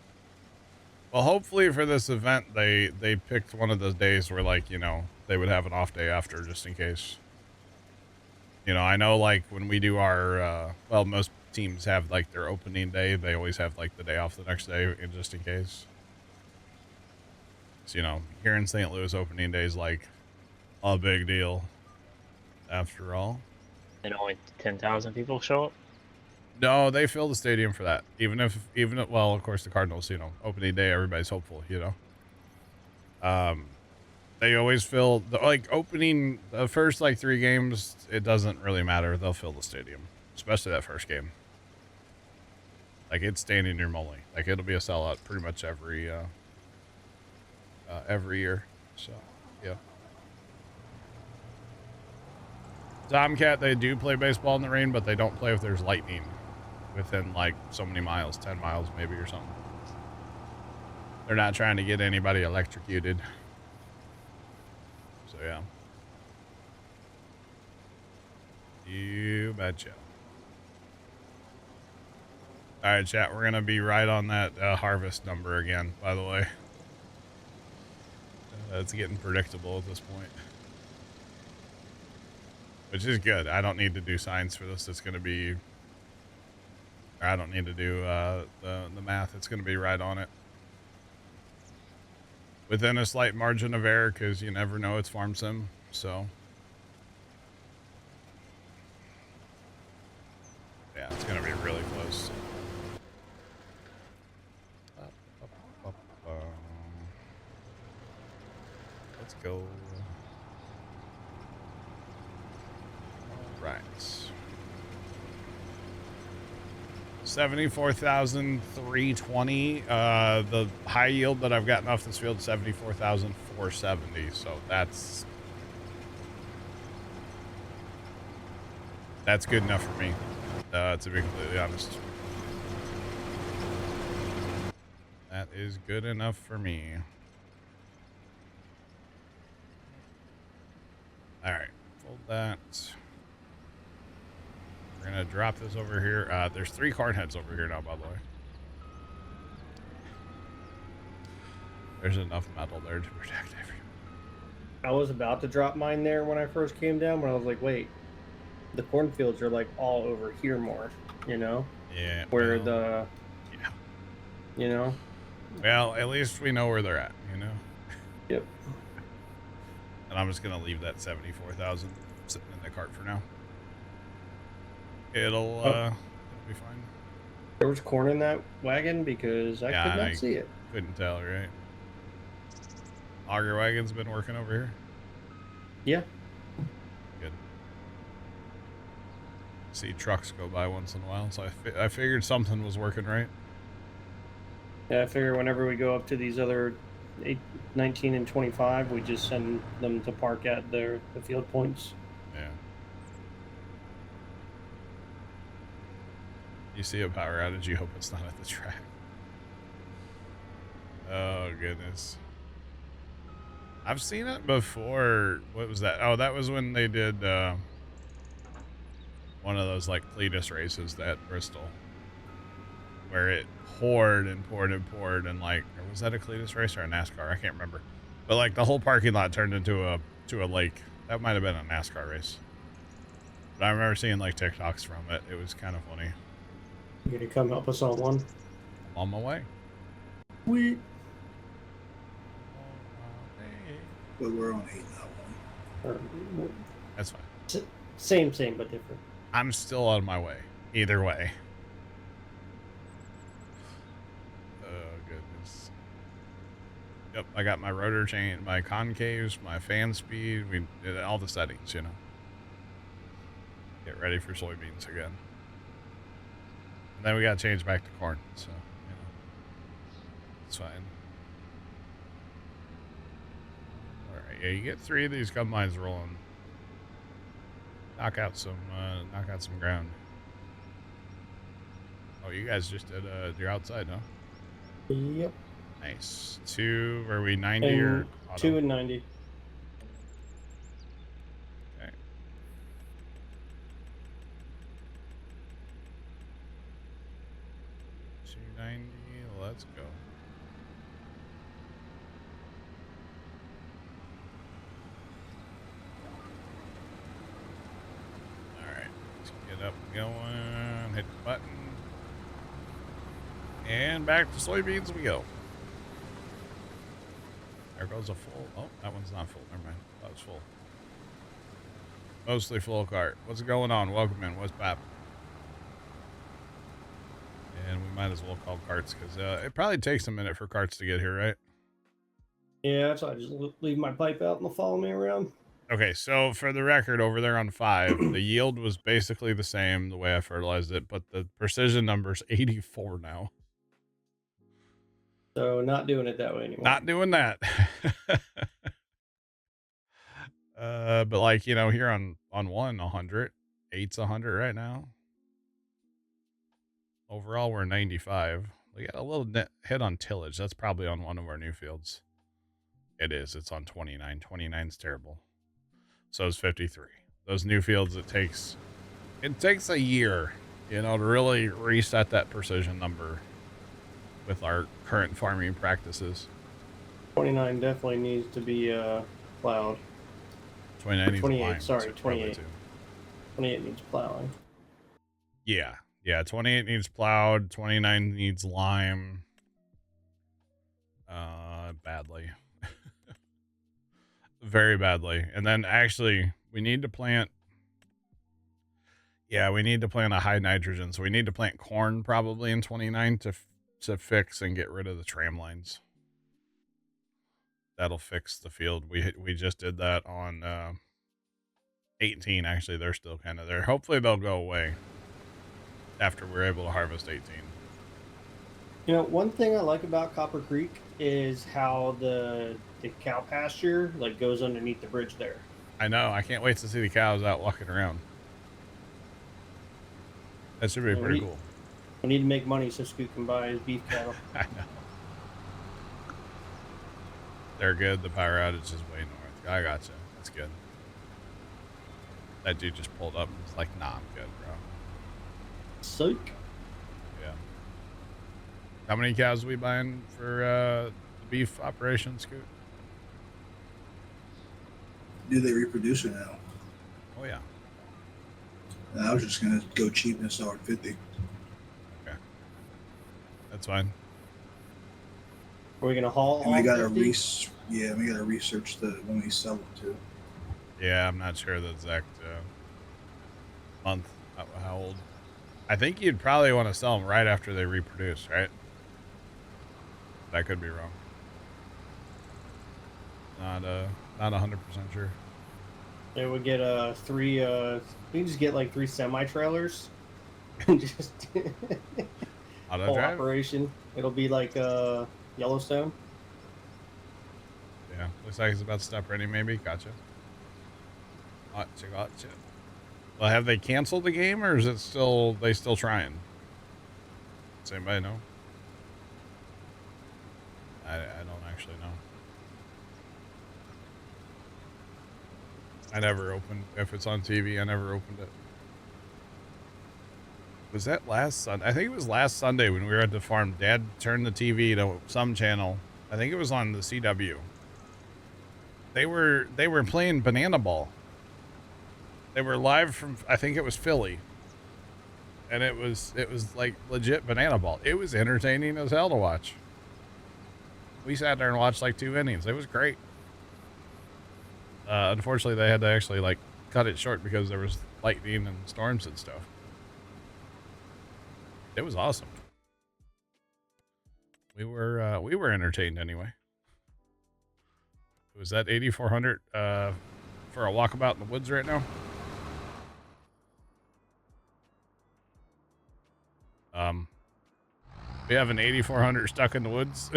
Well, hopefully for this event, they picked one of those days where, like, you know, they would have an off day after, just in case. You know, I know, like, when we do our, well, most teams have, like, their opening day. They always have, like, the day off the next day, just in case. So, you know, here in St. Louis, opening day is, like, a big deal, after all. And only 10,000 people show up? No, they fill the stadium for that. Even if, well, of course, the Cardinals, you know, opening day, everybody's hopeful, you know. They always fill, opening the first, like, 3 games, it doesn't really matter. They'll fill the stadium, especially that first game. Like, it's standing room only. Like, it'll be a sellout pretty much every year. So, yeah. Tomcat, they do play baseball in the rain, but they don't play if there's lightning within, like, so many miles, 10 miles maybe or something. They're not trying to get anybody electrocuted. So, yeah. You betcha. All right, chat, we're going to be right on that harvest number again, by the way. It's getting predictable at this point. Which is good. I don't need to do science for this. It's going to be... I don't need to do the math. It's going to be right on it. Within a slight margin of error, because you never know, it's farm sim. So... yeah, it's going to be really close. Let's go. Right. 74,320. The high yield that I've gotten off this field, 74,470. So that's good enough for me, to be completely honest. That is good enough for me. All right, fold that. We're gonna drop this over here. There's 3 corn heads over here now, by the way. There's enough metal there to protect everyone. I was about to drop mine there when I first came down, but I was like, wait, the cornfields are like all over here more, you know? Yeah. Where well, yeah. you know? Well, at least we know where they're at, you know? Yep. And I'm just gonna leave that 74,000 sitting in the cart for now. It'll be fine. There was corn in that wagon because I could not see it. Couldn't tell, right? Auger wagon's been working over here. Yeah. Good. See trucks go by once in a while, so I figured something was working right. Yeah, I figure whenever we go up to these other 19 and 25, we just send them to park at the field points. Yeah. You see a power outage, you hope it's not at the track. Oh, goodness. I've seen it before. What was that? Oh, that was when they did one of those like Cletus races at Bristol, where it poured and poured and poured, and like, or was that a Cletus race or a NASCAR? I can't remember. But like the whole parking lot turned into a lake. That might have been a NASCAR race. But I remember seeing like TikToks from it. It was kind of funny. You gonna come help us on one? I'm on my way. We. But we're on 8 now. That's fine. Same, but different. I'm still on my way. Either way. Oh, goodness. Yep, I got my rotor chain, my concaves, my fan speed. We did all the settings, you know. Get ready for soybeans again. And then we got to change back to corn, so, you know. It's fine. Yeah, you get 3 of these combines rolling. Knock out some ground. Oh, you guys just did you're outside, huh? Yep. Nice. 2, are we 90 and or auto? 2 and 90. Okay. $290, let's go. Up and going, hit the button, and back to soybeans we go. There goes a full. Oh, that one's not full. Never mind. That was full. Mostly full cart. What's going on? Welcome in. What's pop? And we might as well call carts because it probably takes a minute for carts to get here, right? Yeah, so I just leave my pipe out and they'll follow me around. Okay, so for the record, over there on 5, the yield was basically the same the way I fertilized it, but the precision number's 84 now. So not doing it that way anymore. Not doing that. But like, you know, here on 100, 8's 100 right now. Overall, we're 95. We got a little hit on tillage. That's probably on one of our new fields. It is. It's on 29. 29's terrible. So is 53. Those new fields, it takes a year, you know, to really reset that precision number with our current farming practices. 29 definitely needs to be plowed. 29 needs 28, lime, sorry, so 28. too. 28 needs plowing. Yeah. 28 needs plowed. 29 needs lime. Badly. Very badly. And then actually we need to plant. Yeah, we need to plant a high nitrogen. So we need to plant corn probably in 29 to fix and get rid of the tram lines. That'll fix the field. We just did that on 18. Actually, they're still kind of there. Hopefully they'll go away after we're able to harvest 18. You know, one thing I like about Copper Creek is how the cow pasture like goes underneath the bridge there. I know. I can't wait to see the cows out walking around. That should be pretty cool. We need to make money so Scoot can buy his beef cattle. I know. They're good. The power outage is way north. I gotcha. That's good. That dude just pulled up and was like, nah, I'm good, bro. Psych. Yeah. How many cows are we buying for the beef operation, Scoot? Do they reproduce it now? Oh yeah. I was just gonna go cheap and sell at 50. Okay. That's fine. Are we gonna haul? And we all gotta 50? we gotta research the when we sell them too. Yeah, I'm not sure the exact month, how old. I think you'd probably want to sell them right after they reproduce, right? That could be wrong. Not 100% sure. They would get three. We can just get like 3 semi trailers. Just Auto whole drive? operation. It'll be like Yellowstone. Yeah, looks like it's about to stop ready. Maybe. Gotcha. Gotcha. Well, have they canceled the game, or is it still trying? Does anybody know? I don't actually know. I never opened, if it's on TV, I never opened it. Was that last Sunday? I think it was last Sunday when we were at the farm. Dad turned the TV to some channel. I think it was on the CW. They were playing Banana Ball. They were live from, I think it was Philly. And it was like legit Banana Ball. It was entertaining as hell to watch. We sat there and watched like 2 innings. It was great. Unfortunately, they had to actually like cut it short because there was lightning and storms and stuff. It was awesome. We were entertained anyway. Was that 8,400 for a walkabout in the woods right now? We have an 8,400 stuck in the woods.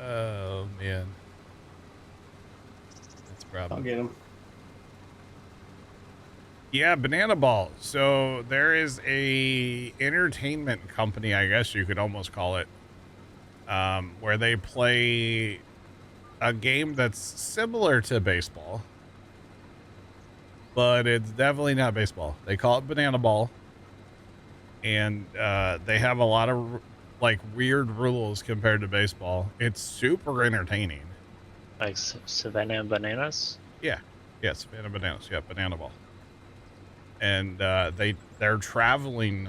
Oh man, that's a problem. I'll get them. Yeah, Banana Ball. So there is a entertainment company, I guess you could almost call it, where they play a game that's similar to baseball, but it's definitely not baseball. They call it Banana Ball, and they have a lot of like weird rules compared to baseball. It's super entertaining. Like Savannah Bananas? Yeah, Savannah Bananas. Yeah, Banana Ball. And they're traveling.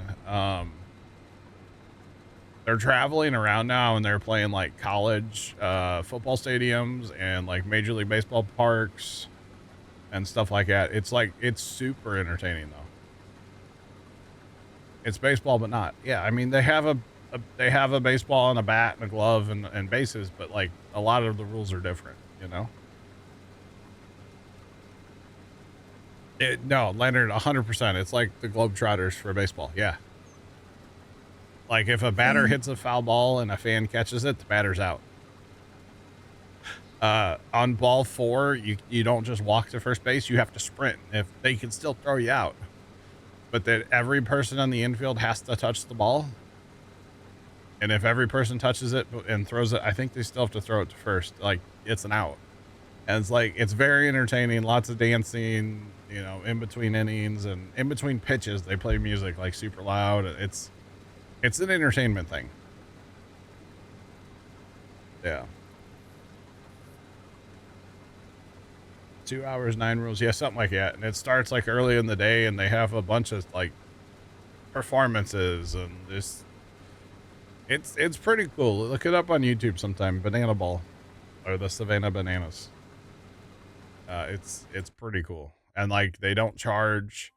They're traveling around now, and they're playing like college football stadiums and like Major League Baseball parks and stuff like that. It's super entertaining though. It's baseball, but not. Yeah, I mean they have a baseball and a bat and a glove and bases, but like a lot of the rules are different, you know. No, Leonard, 100%. It's like the Globetrotters for baseball. Yeah. Like if a batter hits a foul ball and a fan catches it, the batter's out. On ball 4, you don't just walk to first base. You have to sprint. If they can still throw you out, but that every person on the infield has to touch the ball. And if every person touches it and throws it, I think they still have to throw it to first. Like it's an out. And it's like, it's very entertaining. Lots of dancing, you know, in between innings and in between pitches, they play music like super loud. It's an entertainment thing. Yeah. 2 hours, 9 rules. Yeah, something like that. And it starts like early in the day and they have a bunch of like performances and this. It's pretty cool. Look it up on YouTube sometime. Banana Ball or the Savannah Bananas. It's pretty cool. And like they don't charge,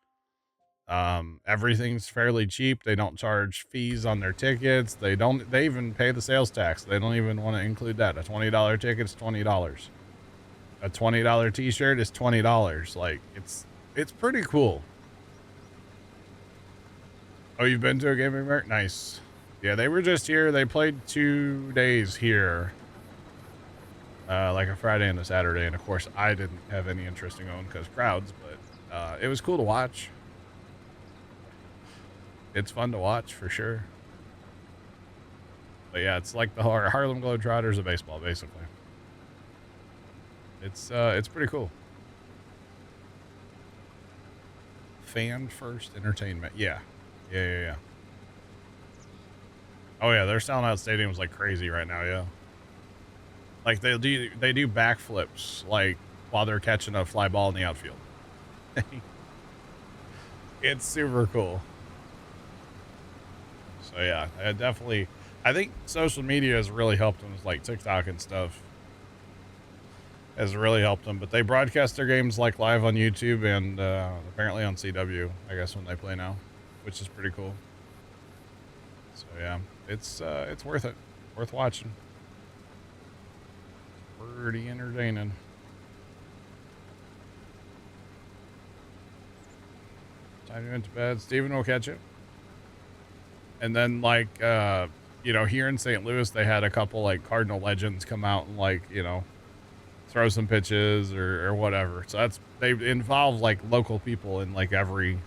everything's fairly cheap. They don't charge fees on their tickets. They even pay the sales tax. They don't even want to include that. A $20 ticket is $20. A $20 t-shirt is $20. Like it's pretty cool. Oh, you've been to a gaming mart? Nice. Yeah, they were just here. They played 2 days here. Like a Friday and a Saturday. And of course I didn't have any interest in going because crowds, but it was cool to watch. It's fun to watch for sure. But yeah, it's like the Harlem Globetrotters of baseball, basically. It's pretty cool. Fan First Entertainment. Yeah. Yeah. Oh yeah, they're selling out stadiums like crazy right now, yeah. Like they do backflips like while they're catching a fly ball in the outfield. It's super cool. So yeah, I think social media has really helped them, like TikTok and stuff has really helped them, but they broadcast their games like live on YouTube and apparently on CW, I guess, when they play now, which is pretty cool. So yeah, it's worth it. Worth watching. Pretty entertaining. Time you went to bed. Steven will catch it. And then like you know, here in St. Louis they had a couple like Cardinal legends come out and like, you know, throw some pitches or whatever. So they involve like local people in like every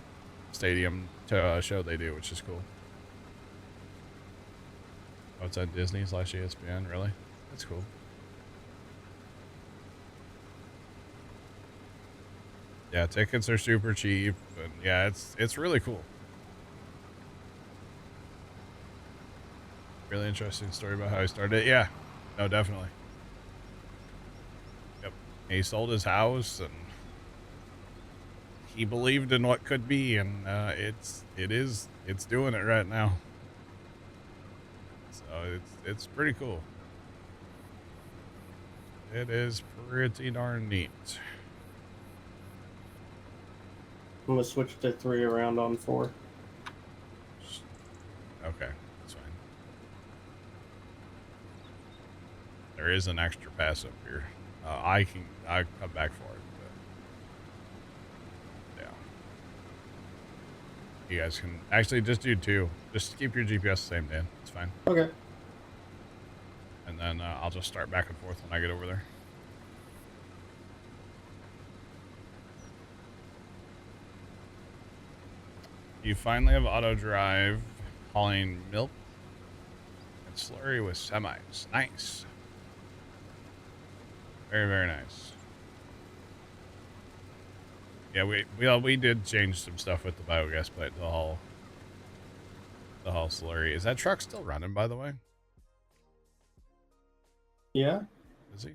stadium show they do, which is cool. Oh, it's on Disney/ESPN, really? That's cool. Yeah, tickets are super cheap, and yeah, it's really cool. Really interesting story about how he started it. Yeah, no, definitely. Yep, he sold his house, and he believed in what could be, and it's doing it right now. So it's pretty cool. It is pretty darn neat. I'm gonna switch the 3 around on 4. Okay, that's fine. There is an extra pass up here. I come back for it, but yeah. You guys can actually just do 2. Just keep your GPS the same, Dan. It's fine. Okay. And then I'll just start back and forth when I get over there. You finally have auto drive hauling milk and slurry with semis. Nice. Very, very nice. Yeah, we did change some stuff with the biogas plant to haul slurry. Is that truck still running, by the way? Yeah, Is he?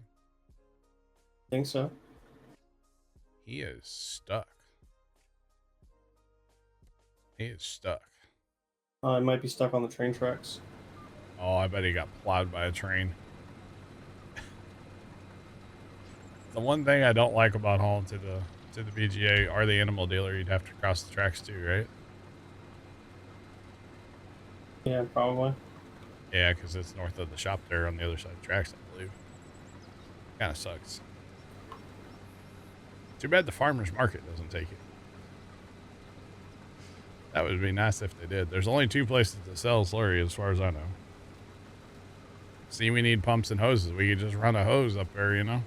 think so. He is stuck. He is stuck. It might be stuck on the train tracks. Oh, I bet he got plowed by a train. The one thing I don't like about hauling to the BGA or the animal dealer, you'd have to cross the tracks too, right? Yeah, probably. Yeah, because it's north of the shop there on the other side of the tracks, I believe. Kind of sucks. Too bad the farmer's market doesn't take it. That would be nice if they did. There's only 2 places to sell slurry as far as I know. See, we need pumps and hoses. We could just run a hose up there, you know?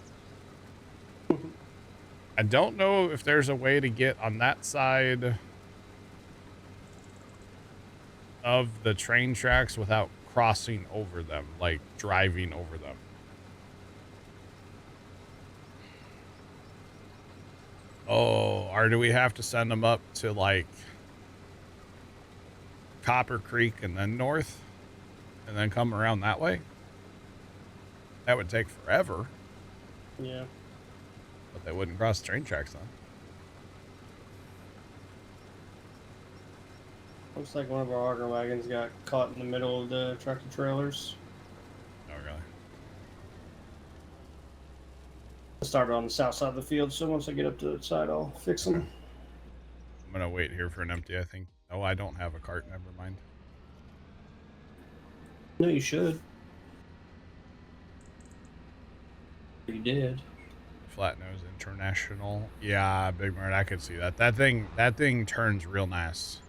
I don't know if there's a way to get on that side of the train tracks without crossing over them, like driving over them. Oh, or do we have to send them up to like Copper Creek and then north and then come around that way? That would take forever. Yeah. But they wouldn't cross the train tracks then. Looks like one of our auger wagons got caught in the middle of the tractor trailers. Oh, really? I started on the south side of the field, so once I get up to the side, I'll fix them. I'm going to wait here for an empty, I think. Oh, I don't have a cart. Never mind. No, you should. You did. Flat Nose International. Yeah, Big Bird, I could see that. That thing turns real nice.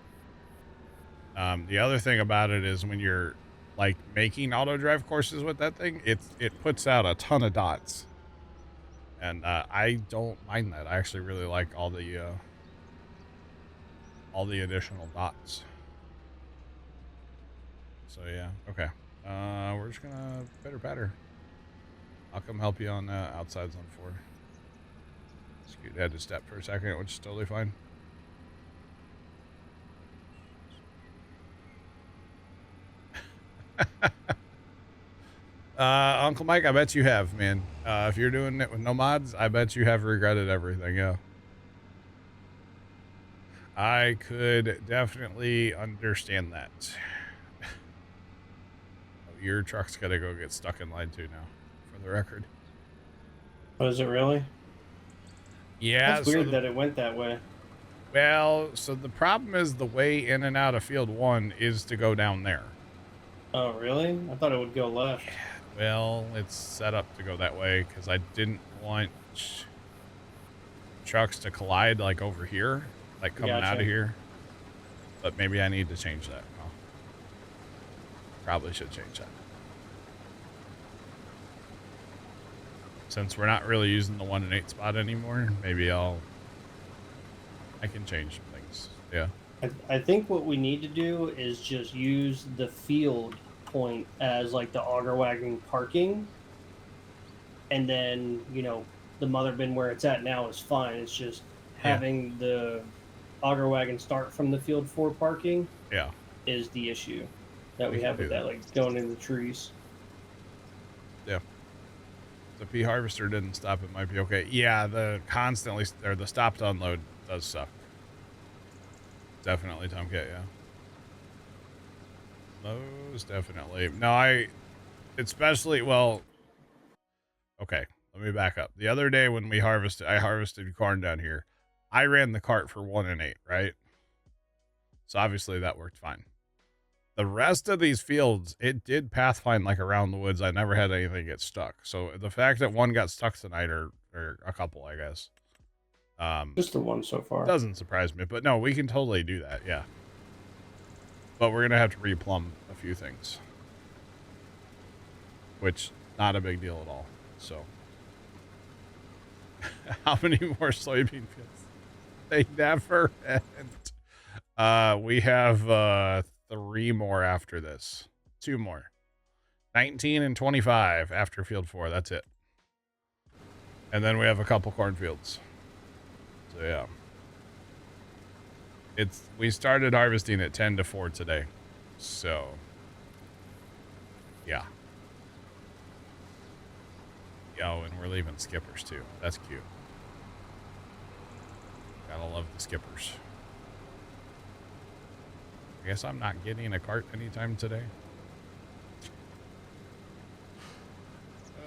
The other thing about it is when you're like making auto drive courses with that thing, it puts out a ton of dots. And I don't mind that. I actually really like all the additional dots. So yeah, okay. We're just gonna pitter patter. I'll come help you on outsides on 4. Scoot had to step for a second, which is totally fine. Uncle Mike, I bet you have, man. If you're doing it with no mods, I bet you have regretted everything, yeah. I could definitely understand that. Oh, your truck's gotta go get stuck in line 2 now, for the record. Oh, is it really? Yeah, That's weird that it went that way. well, so the problem is the way in and out of field 1 is to go down there. Oh, really? I thought it would go left. Well, it's set up to go that way because I didn't want trucks to collide like over here, like coming out Gotcha. of here. But maybe I need to change that. Oh, probably should change that. Since we're not really using the 1 and 8 spot anymore, maybe I can change some things. Yeah. I think what we need to do is just use the field point as like the auger wagon parking, and then the mother bin where it's at now is fine. It's just having the auger wagon start from the field 4 parking. Yeah. Is the issue that we can have do with that. that, like going in the trees. Yeah. The P harvester didn't stop. It might be okay. Yeah, the stop to unload does suck. Definitely, Tomcat, yeah. Most definitely. No, especially, well, okay, let me back up. The other day when I harvested corn down here, I ran the cart for 1 and 8, right? So obviously that worked fine. The rest of these fields, it did pathfind like around the woods. I never had anything get stuck. So the fact that 1 got stuck tonight, or a couple, I guess, Just the one so far. doesn't surprise me. But no, we can totally do that, yeah. But we're gonna have to replumb a few things, which not a big deal at all. So, how many more soybean fields? They never end. We have 3 more after this. 2 more. 19 and 25 after field 4. That's it. And then we have a couple cornfields. So yeah. We started harvesting at 10 to 4 today. So yeah. Oh, and we're leaving skippers too. That's cute. Gotta love the skippers. I guess I'm not getting a cart anytime today.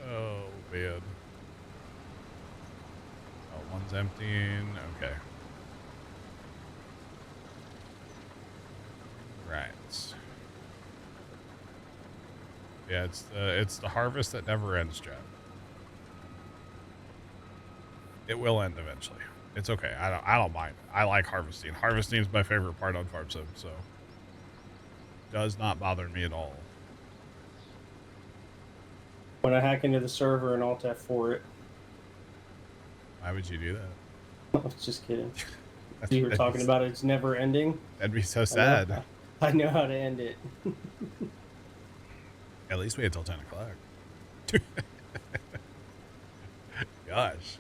Oh, man. Oh, 1's emptying. Okay. Right. Yeah, it's the harvest that never ends, Jeff. It will end eventually. It's okay. I don't mind. I like harvesting. Harvesting is my favorite part on Farm Sim, so does not bother me at all. When I hack into the server and Alt F4 it. Why would you do that? I was just kidding. You were talking about it's never ending. That'd be so sad. I know how to end it. At least wait until 10 o'clock. Gosh.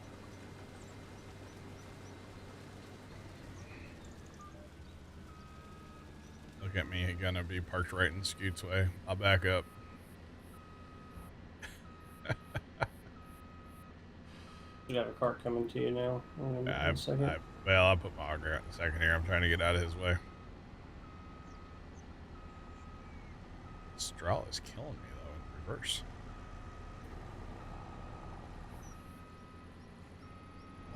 Look at me, gonna be parked right in Scoot's way. I'll back up. You have a cart coming to you now. In a second. Well, I'll put my auger out in a second here. I'm trying to get out of his way. Straw is killing me, though, in reverse.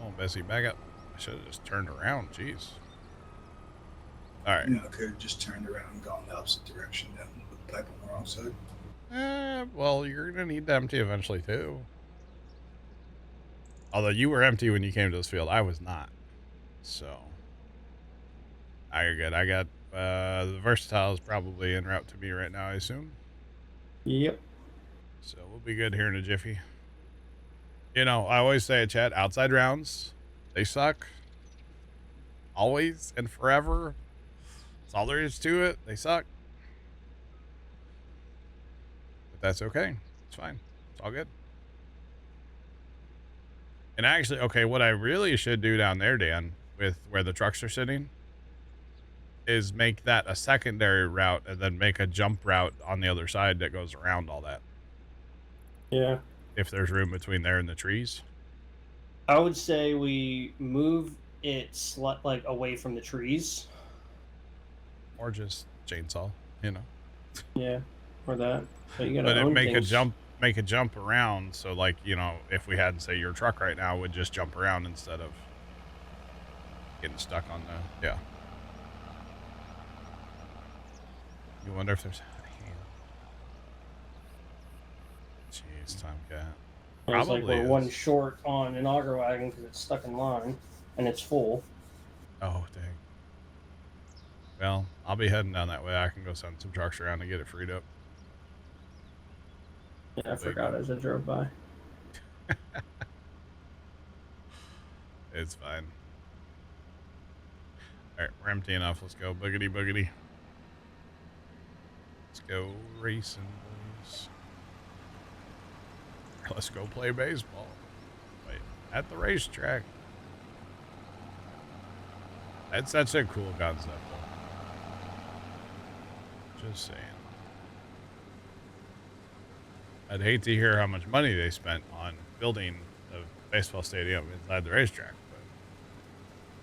Oh, Bessie, back up. I should have just turned around. Jeez. All right. I could have just turned around and gone the opposite direction then with the pipe on the wrong side. Well, you're going to need to empty eventually, too. Although you were empty when you came to this field. I was not. So. You're good. I got the Versatile is probably en route to me right now, I assume. Yep. So we'll be good here in a jiffy. I always say it, chat, outside rounds, they suck. Always and forever. That's all there is to it. They suck. But that's okay. It's fine. It's all good. And actually, okay, what I really should do down there, Dan, with where the trucks are sitting, is make that a secondary route and then make a jump route on the other side that goes around all that. Yeah. If there's room between there and the trees. I would say we move it like away from the trees. Or just chainsaw, you know. Yeah, or that. But you gotta But it own make things. a jump around, so like, you know, if we had, say, your truck right now would just jump around instead of getting stuck on the, yeah. You wonder if there's a hand. Jeez, Tomcat. It's like Probably we're one is. short on an auger wagon because it's stuck in line and it's full. Oh, dang. Well, I'll be heading down that way. I can go send some trucks around and get it freed up. Yeah, I forgot as I drove by. It's fine. Alright, we're empty enough. Let's go boogity boogity. Let's go racing, boys. Let's go play baseball. Wait, at the racetrack. That's such a cool concept, though. Just saying. I'd hate to hear how much money they spent on building a baseball stadium inside the racetrack.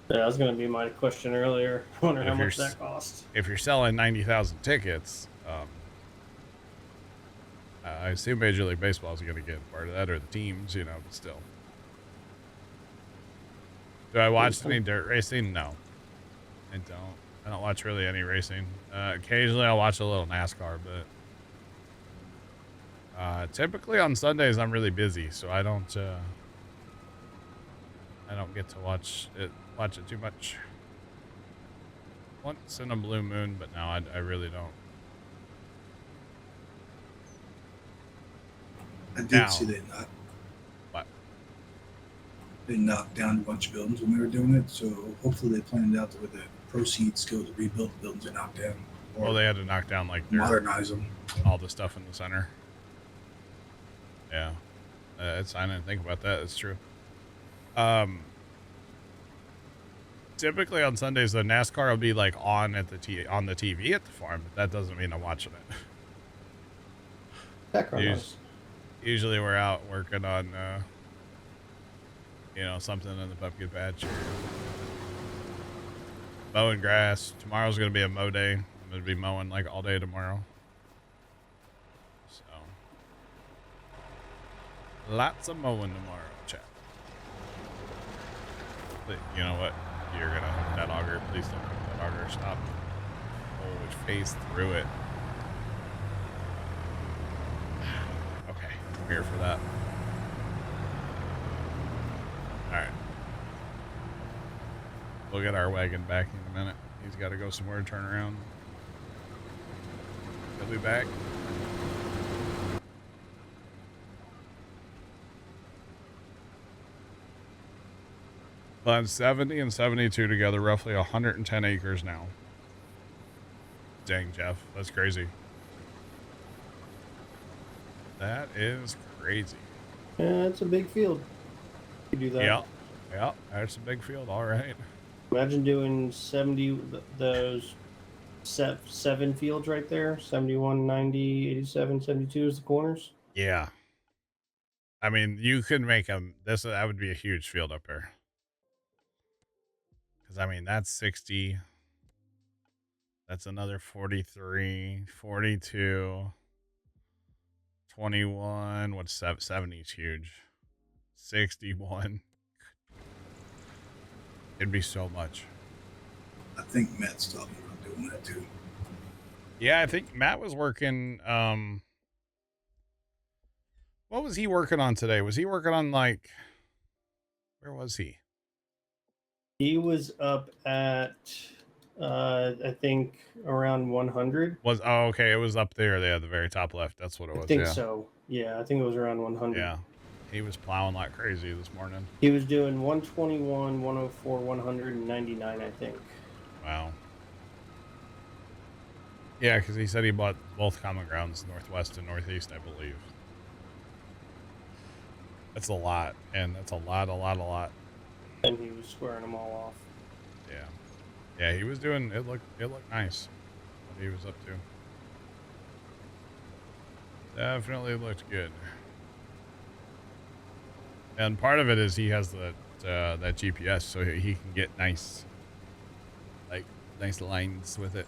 Yeah, that was going to be my question earlier. I wonder But how if you're much that cost. If you're selling 90,000 tickets, I assume Major League Baseball is going to get part of that, or the teams, you know, but still. Do I watch any dirt racing? No. I don't. I don't watch really any racing. Occasionally I'll watch a little NASCAR, but typically on Sundays I'm really busy, so I don't get to watch it too much. Once in a blue moon, but no, I really don't. I did Now. see they knocked. What? They knocked down a bunch of buildings when we were doing it, so hopefully they planned out where the proceeds go to rebuild the buildings they knocked down. Or Well, they had to knock down like modernize them. all the stuff in the center. Yeah, I didn't think about that. It's true. Typically on Sundays, the NASCAR will be like on at on the TV at the farm, but that doesn't mean I'm watching it. Background noise. Usually we're out working on, you know, something in the pumpkin patch. Or mowing grass. Tomorrow's going to be a mow day. I'm going to be mowing like all day tomorrow. So, lots of mowing tomorrow, chat. But you know what? You're going to hook that auger. Please don't hook that auger. Stop. Oh, which phase through it. Okay, I'm here for that. Alright. We'll get our wagon back in a minute. He's got to go somewhere and turn around. He'll be back. Planned 70 and 72 together, roughly 110 acres now. Dang, Jeff. That's crazy. That is crazy. Yeah, it's a big field. You do that. Yeah. Yeah, that's a big field. All right. Imagine doing 70, those 7 fields right there. 71, 90, 87, 72 is the corners. Yeah. I mean, you could make them. That would be a huge field up there. Because, I mean, that's 60. That's another 43, 42, 21. What's 70 is huge. 61. It'd be so much. I think Matt's talking about doing that too. Yeah, I think Matt was working. What was he working on today? Was he working on like, where was he? He was up at, I think, around 100. Okay. It was up there. They had the very top left. That's what it was. I think yeah. so. Yeah, I think it was around 100. Yeah. He was plowing like crazy this morning. He was doing 121, 104, 199, I think. Wow. Yeah, because he said he bought both common grounds, northwest and northeast, I believe. That's a lot, and that's a lot. And he was squaring them all off. Yeah. Yeah, he was doing it. It looked nice. What he was up to. Definitely looked good. And part of it is he has that GPS, so he can get nice lines with it.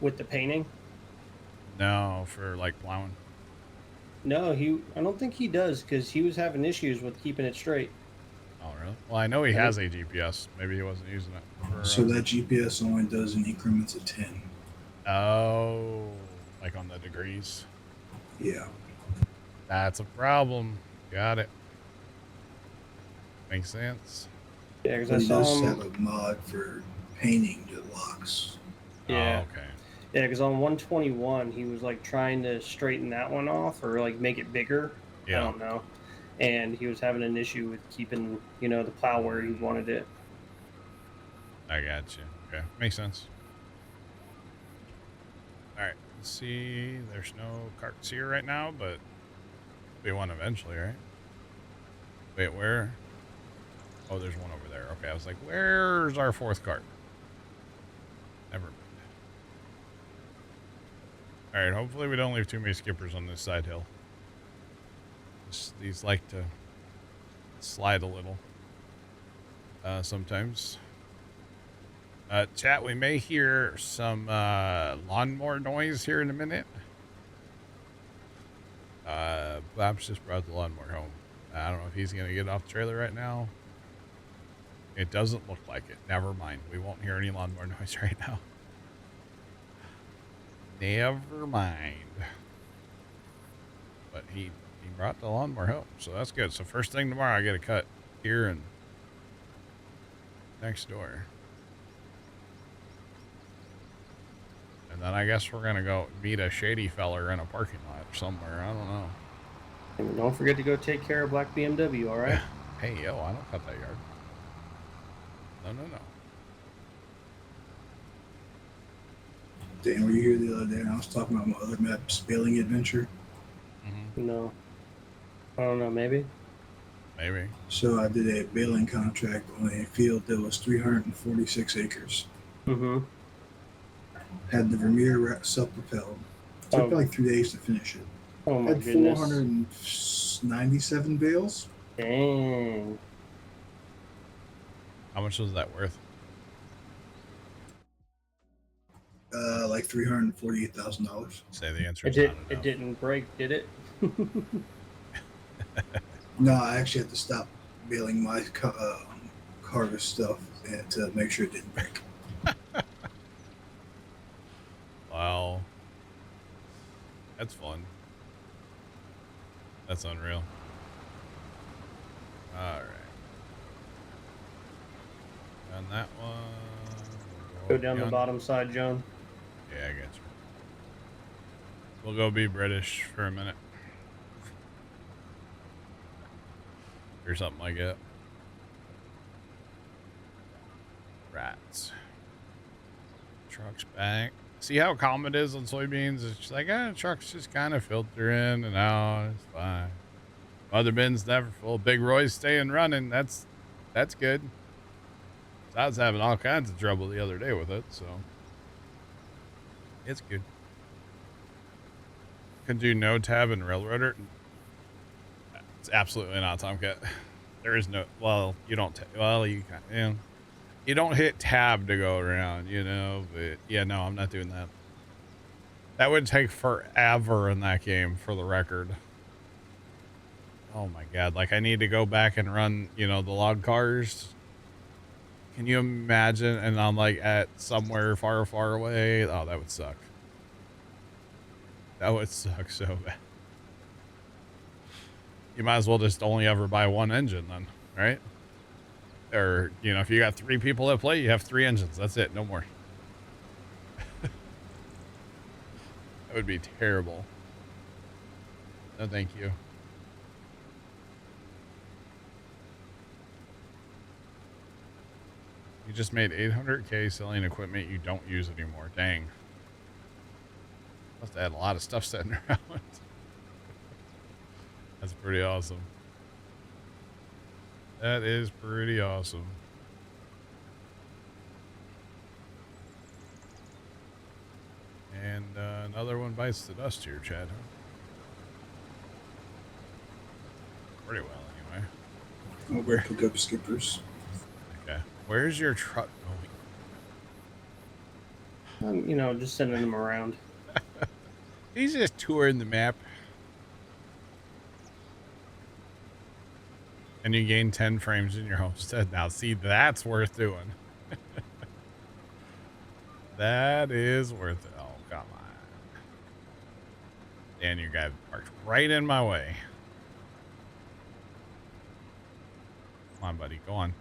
With the painting? No, for like plowing. No, I don't think he does because he was having issues with keeping it straight. Oh, really? Well, I know he has a GPS. Maybe he wasn't using it for. So that GPS only does in increments of 10. Oh, like on the degrees. Yeah. That's a problem. Got it. Makes sense. Yeah, because But I he saw does him. have a mod for painting the locks. Yeah. Oh, okay. Yeah, because on 121, he was like trying to straighten that one off or like make it bigger. Yeah. I don't know. And he was having an issue with keeping, the plow where he wanted it. I got you. Okay. Makes sense. All right. Let's see. There's no carts here right now, but we one eventually, right? Wait, where? Oh, there's one over there. Okay. I was like, where's our fourth cart? Never mind. All right. Hopefully we don't leave too many skippers on this side hill. These like to slide a little sometimes. Chat, we may hear some lawnmower noise here in a minute. Bob's just brought the lawnmower home. I don't know if he's going to get off the trailer right now. It doesn't look like it. Never mind. We won't hear any lawnmower noise right now. Never mind. But he brought the lawnmower home, so that's good. So first thing tomorrow, I get a cut here and next door. And then I guess we're going to go meet a shady feller in a parking lot somewhere. I don't know. And don't forget to go take care of Black BMW, all right? Hey, yo, I don't cut that yard. No. Dan, were you here the other day and I was talking about my other map spelling adventure? Mm-hmm. No. I don't know, maybe? Maybe. So I did a baling contract on a field that was 346 acres. Mm-hmm. Had the Vermeer self-propelled. Took Oh. like 3 days to finish it. Oh my Had goodness. 497 bales. Dang. How much was that worth? Like $348,000. Say the answer It is did. not It enough. didn't break, did it? No, I actually had to stop baling my harvest stuff and to make sure it didn't break. Wow. That's fun. That's unreal. All right. And that one. Go down the bottom side, John. Yeah, I got you. We'll go be British for a minute. Or something like that. Rats. Truck's back. See how calm it is on soybeans? It's just like, trucks just kind of filter in and out. It's fine. Other bins never full. Big Roy's staying running. That's good. So I was having all kinds of trouble the other day with it, so it's good. Can do no tab in Railroader. It's absolutely not, Tomcat. There is no. Well, you don't. You can. You don't hit tab to go around, But yeah, no, I'm not doing that. That would take forever in that game, for the record. Oh my god! Like I need to go back and run, the log cars. Can you imagine? And I'm like at somewhere far, far away. Oh, that would suck. That would suck so bad. You might as well just only ever buy one engine then, right? Or, if you got 3 people that play, you have 3 engines. That's it. No more. That would be terrible. No, thank you. You just made 800K selling equipment you don't use anymore. Dang. Must have had a lot of stuff sitting around. That's pretty awesome. That is pretty awesome. And another one bites the dust here, Chad. Pretty well, anyway. I'll go pick up skippers. Okay. Where's your truck going? You know, just sending them around. He's just touring the map. And you gain 10 frames in your homestead. Now, see, that's worth doing. That is worth it. Oh, come on. And your guy parked right in my way. Come on, buddy. Go on.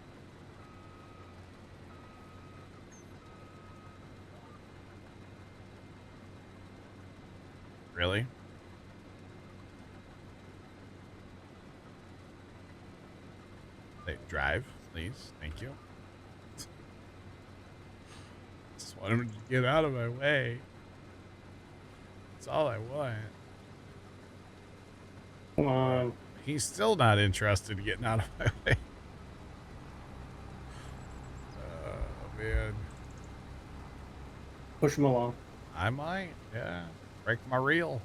Really? Hey, drive, please. Thank you. Just want him to get out of my way. That's all I want. Come on. He's still not interested in getting out of my way. Oh, man. Push him along. I might, yeah. Break my reel.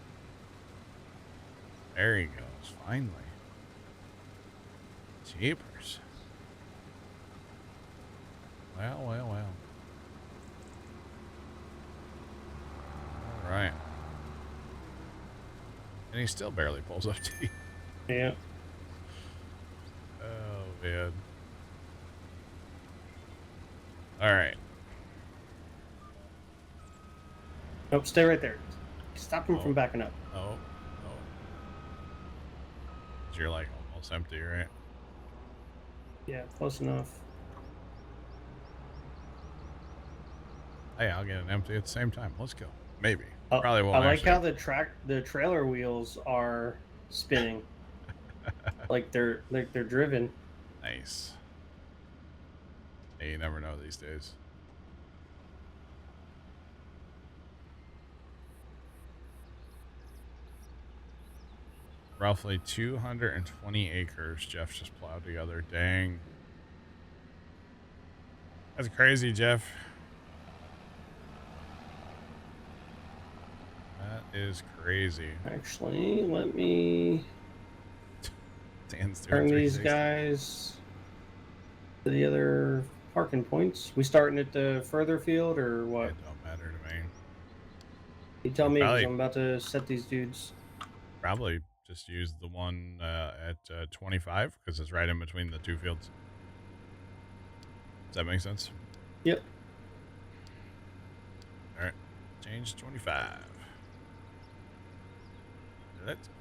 There he goes, finally. Jeepers. Well, well, well. All right. And he still barely pulls up to you. Yeah. Oh, man. All right. Nope, stay right there. Stop him from backing up. Oh. You're like almost empty, right? Yeah, close enough. Hey, I'll get an empty at the same time. Let's go. Maybe. Oh, Probably won't. I like actually. how the trailer wheels are spinning. like they're driven. Nice. Hey, you never know these days. Roughly 220 acres Jeff just plowed together. Dang. That's crazy, Jeff. That is crazy. Actually, let me Dan's doing turn these 360. guys to the other parking points. We starting at the further field or what? It don't matter to me. You tell me, 'cause Probably- I'm about to set these dudes. Probably just use the one at 25 because it's right in between the two fields. Does that make sense? Yep. All right. Change to 25. Let's go.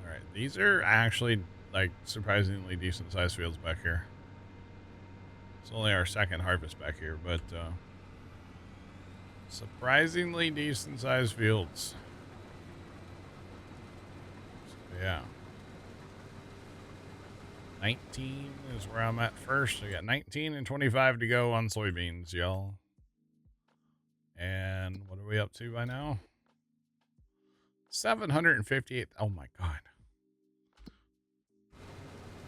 All right. These are actually like surprisingly decent sized fields back here. It's only our second harvest back here, but surprisingly decent sized fields. So, yeah. 19 is where I'm at first. We got 19 and 25 to go on soybeans, y'all. And what are we up to by now? 758. Oh my God.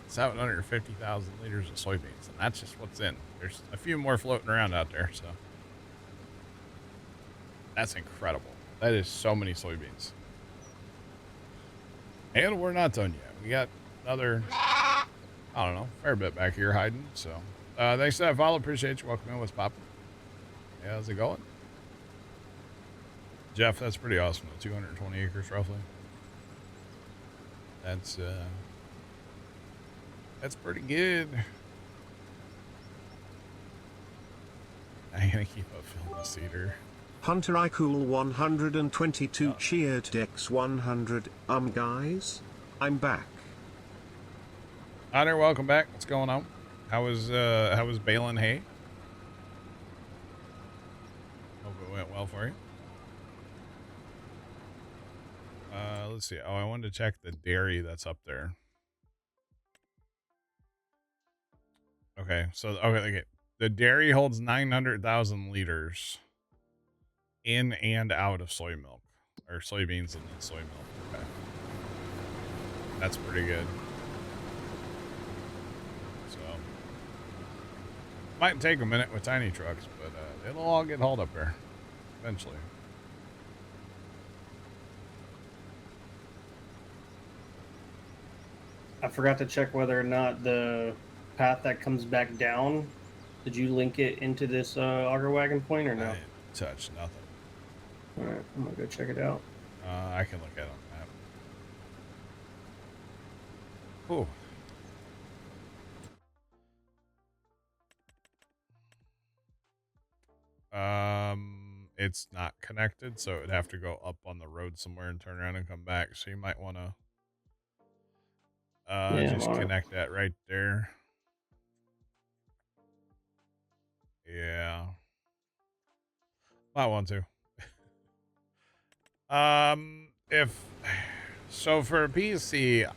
750,000 liters of soybeans. And that's just what's in. There's a few more floating around out there, so. That's incredible. That is so many soybeans. And we're not done yet. We got another, I don't know, fair bit back here hiding. So, thanks for that follow. Appreciate you. Welcome in. What's poppin'? Yeah, how's it going? Jeff, that's pretty awesome. 220 acres roughly. That's pretty good. I'm gonna keep up filling the cedar. Hunter I Cool 122 cheered Dex 100. Guys, I'm back. Hunter, welcome back. What's going on? How was baling hay? Hope it went well for you. Let's see. Oh, I wanted to check the dairy that's up there. Okay, so okay. The dairy holds 900,000 liters in and out of soy milk, or soybeans and then soy milk. Okay, that's pretty good. So Might take a minute with tiny trucks, but it'll all get hauled up there eventually. I forgot to check whether or not the path that comes back down, did you link it into this auger wagon point or I no? didn't touch nothing. All right, I'm gonna go check it out. I can look at it on the map. Ooh. It's not connected, so it'd have to go up on the road somewhere and turn around and come back. So you might want to just connect that right there. Yeah. Might want to. If so for a PC,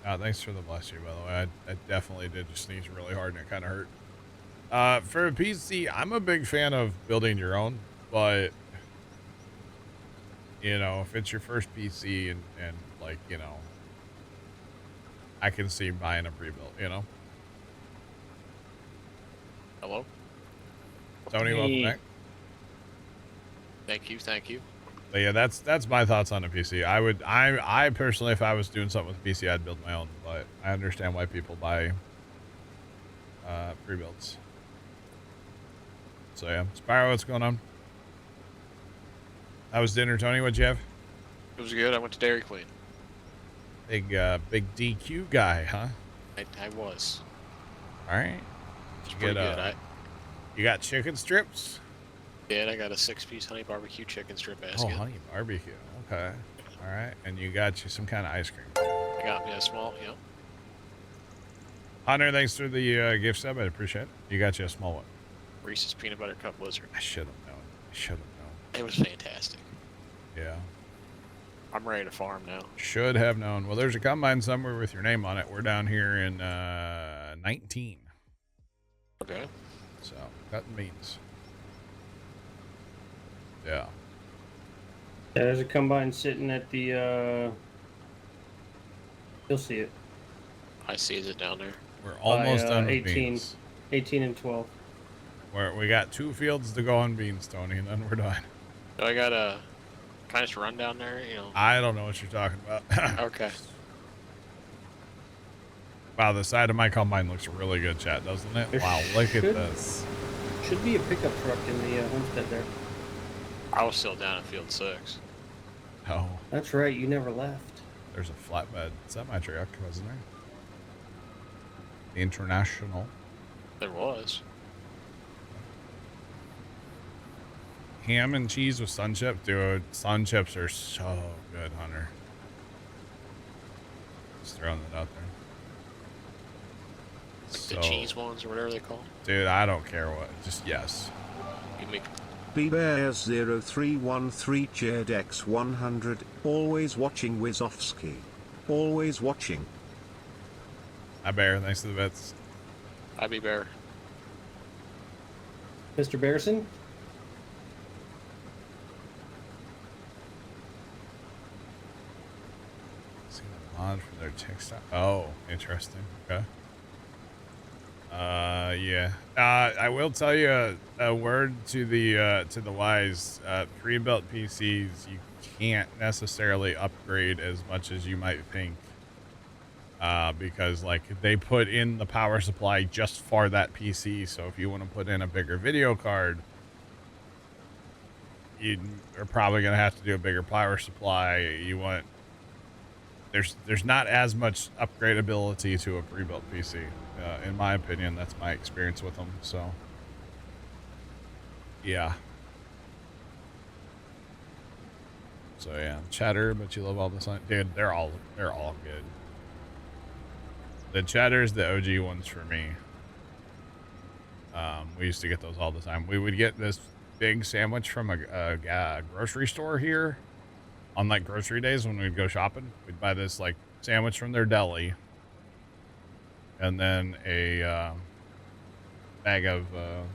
thanks for the bless you, by the way. I definitely did just sneeze really hard and it kind of hurt. For a PC, I'm a big fan of building your own, but you know, if it's your first PC and like, you know, I can see buying a pre-built, you know. Hello? Tony, welcome back. Thank you. But yeah, that's my thoughts on a PC. I personally, if I was doing something with a PC, I'd build my own, but I understand why people buy pre-builds. So yeah, Spyro, what's going on? How was dinner, Tony? What'd you have? It was good. I went to Dairy Queen. Big DQ guy, huh? I was. All right. It's pretty good. You got chicken strips? Yeah, I got a 6-piece honey barbecue chicken strip basket. Oh, honey barbecue. Okay. All right. And you got you some kind of ice cream. I got me a small, Hunter, thanks for the gift sub. I appreciate it. You got you a small one. Reese's Peanut Butter Cup Blizzard. I should have known. It was fantastic. Yeah. I'm ready to farm now. Should have known. Well, there's a combine somewhere with your name on it. We're down here in 19. Okay. So, cutting beans. Yeah. Yeah, there's a combine sitting at the. You'll see it. I see it down there. We're almost done with 18, beans. 18 and 12. We got 2 fields to go on beans, Tony, and then we're done. So I got a kind of run down there, I don't know what you're talking about. Okay. Wow, the side of my combine looks really good, chat, doesn't it? There Wow, look at should- this. Should be a pickup truck in the homestead there. I was still down at field 6. Oh, That's right, you never left. there's a flatbed semi-truck, wasn't there? The International. There was. Ham and cheese with sun chip? Dude, sun chips are so good, Hunter. Just throwing that out there. Like the cheese ones or whatever they call them. Dude, I don't care what. Just yes. You make BBears0313 cheered X100. Always watching Wizowski. Always watching. Hi, Bear. Thanks for the bits. I be bear. Mr. Bearson? See the mod for their textile. Oh, interesting. Okay. Yeah. I will tell you a word to the wise. Pre-built PCs, you can't necessarily upgrade as much as you might think. Because like they put in the power supply just for that PC. So if you want to put in a bigger video card, you are probably going to have to do a bigger power supply. You want, there's not as much upgradability to a pre-built PC. In my opinion, that's my experience with them. So yeah. So yeah, chatter, but you love all the sign. Dude, they're all good. The chatter's the OG ones for me. We used to get those all the time. We would get this big sandwich from a grocery store here on like grocery days when we'd go shopping. We'd buy this like sandwich from their deli, and then a bag of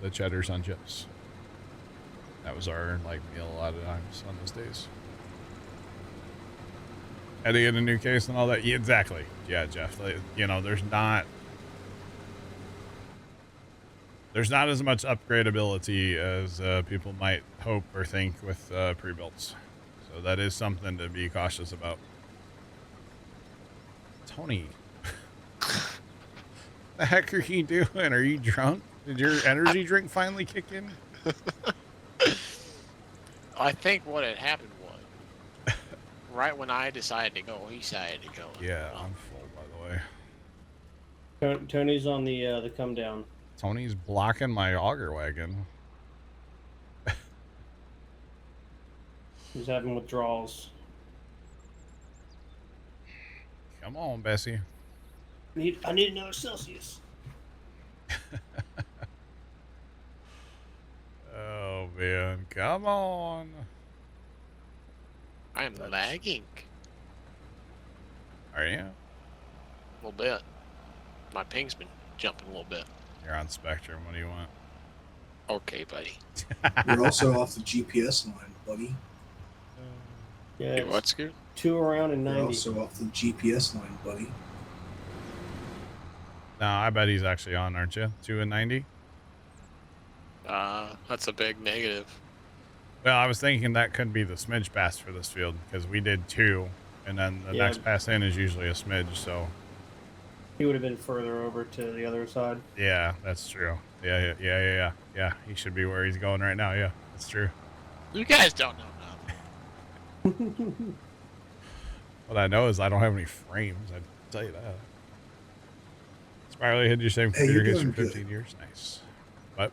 the cheddar sun chips. That was our like meal a lot of times on those days. Had to get a new case and all that. Yeah, exactly. Yeah, Jeff. You know, there's not. There's not as much upgradability as people might hope or think with pre-builts. So that is something to be cautious about. Tony, the heck are you doing? Are you drunk? Did your energy drink finally kick in? I think what had happened was, right when I decided to go, he decided to go. Yeah, I'm full, by the way. Tony's on the come down. Tony's blocking my auger wagon. He's having withdrawals. Come on, Bessie. I need another Celsius. Oh, man. Come on. I am lagging Are you? a little bit. My ping's been jumping a little bit. You're on Spectrum. What do you want? Okay, buddy. You're also off the GPS line, buddy. Yeah, Hey, it's what's good? 2 around and You're 90. also off the GPS line, buddy. No, I bet he's actually on, aren't you? 2 and 90? That's a big negative. Well, I was thinking that could be the smidge pass for this field because we did 2, and then the Yeah. next pass in is usually a smidge. So He would have been further over to the other side. yeah, that's true. Yeah. He should be where he's going right now. Yeah, that's true. You guys don't know nothing. What I know is I don't have any frames. I tell you that. Smiley had your same Hey, computer you're history doing 15 good. years. Nice. But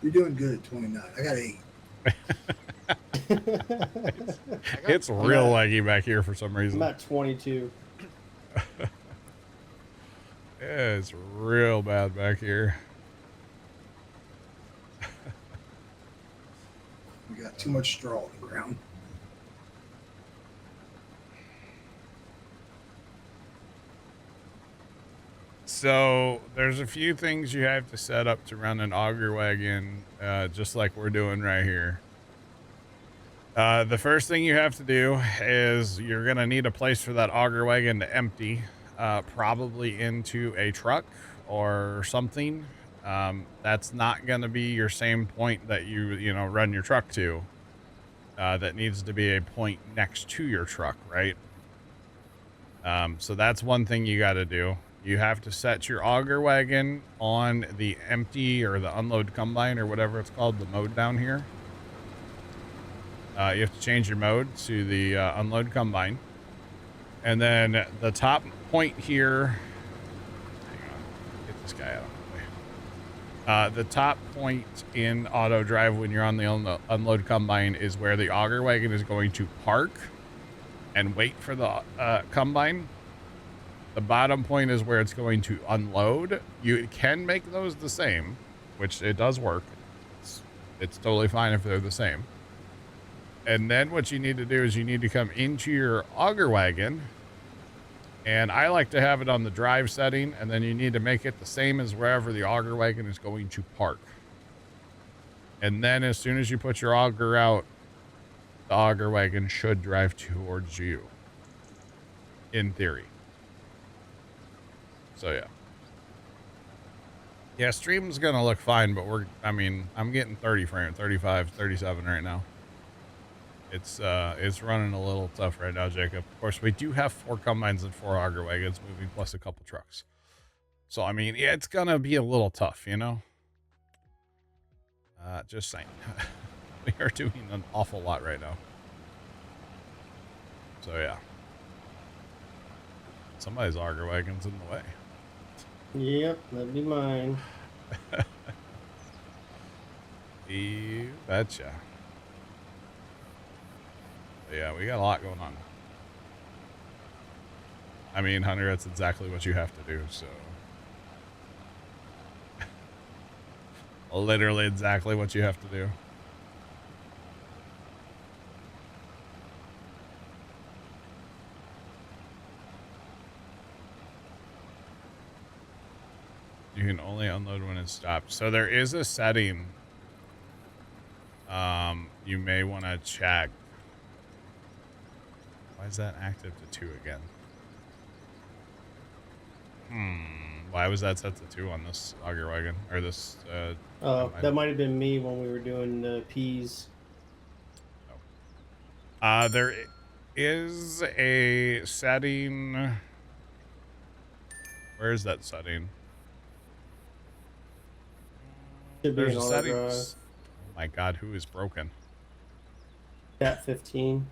You're doing good at 29. I got 8. it's real laggy back here for some reason. I'm at 22. Yeah, it's real bad back here. We got too much straw on the ground. So there's a few things you have to set up to run an auger wagon, just like we're doing right here. The first thing you have to do is you're going to need a place for that auger wagon to empty, probably into a truck or something. That's not going to be your same point that you run your truck to. That needs to be a point next to your truck, right? So that's one thing you got to do. You have to set your auger wagon on the empty or the unload combine or whatever it's called, the mode down here. You have to change your mode to the unload combine. And then the top point here, hang on, get this guy out of the way. The top point in auto drive when you're on the unload combine is where the auger wagon is going to park and wait for the combine. The bottom point is where it's going to unload. You can make those the same, which it does work. It's totally fine if they're the same. And then what you need to do is you need to come into your auger wagon. And I like to have it on the drive setting. And then you need to make it the same as wherever the auger wagon is going to park. And then as soon as you put your auger out, the auger wagon should drive towards you. In theory. So yeah. Yeah, stream's gonna look fine, but I'm getting 30 frames, 35, 37 right now. It's running a little tough right now, Jacob. Of course, we do have 4 combines and 4 auger wagons moving, plus a couple trucks. So, yeah, it's gonna be a little tough, Just saying. We are doing an awful lot right now. So, yeah. Somebody's auger wagon's in the way. Yep, that'd be mine. You betcha. But yeah, we got a lot going on. Hunter, that's exactly what you have to do, so. Literally exactly what you have to do. You can only unload when it's stopped. So there is a setting you may want to check. Why is that active to 2 again? Why was that set to 2 on this auger wagon or this? Combine? That might have been me when we were doing the peas. There is a setting. Where is that setting? Should be There's an a auto setting. drive. Oh my God, who is broken? Cat 15.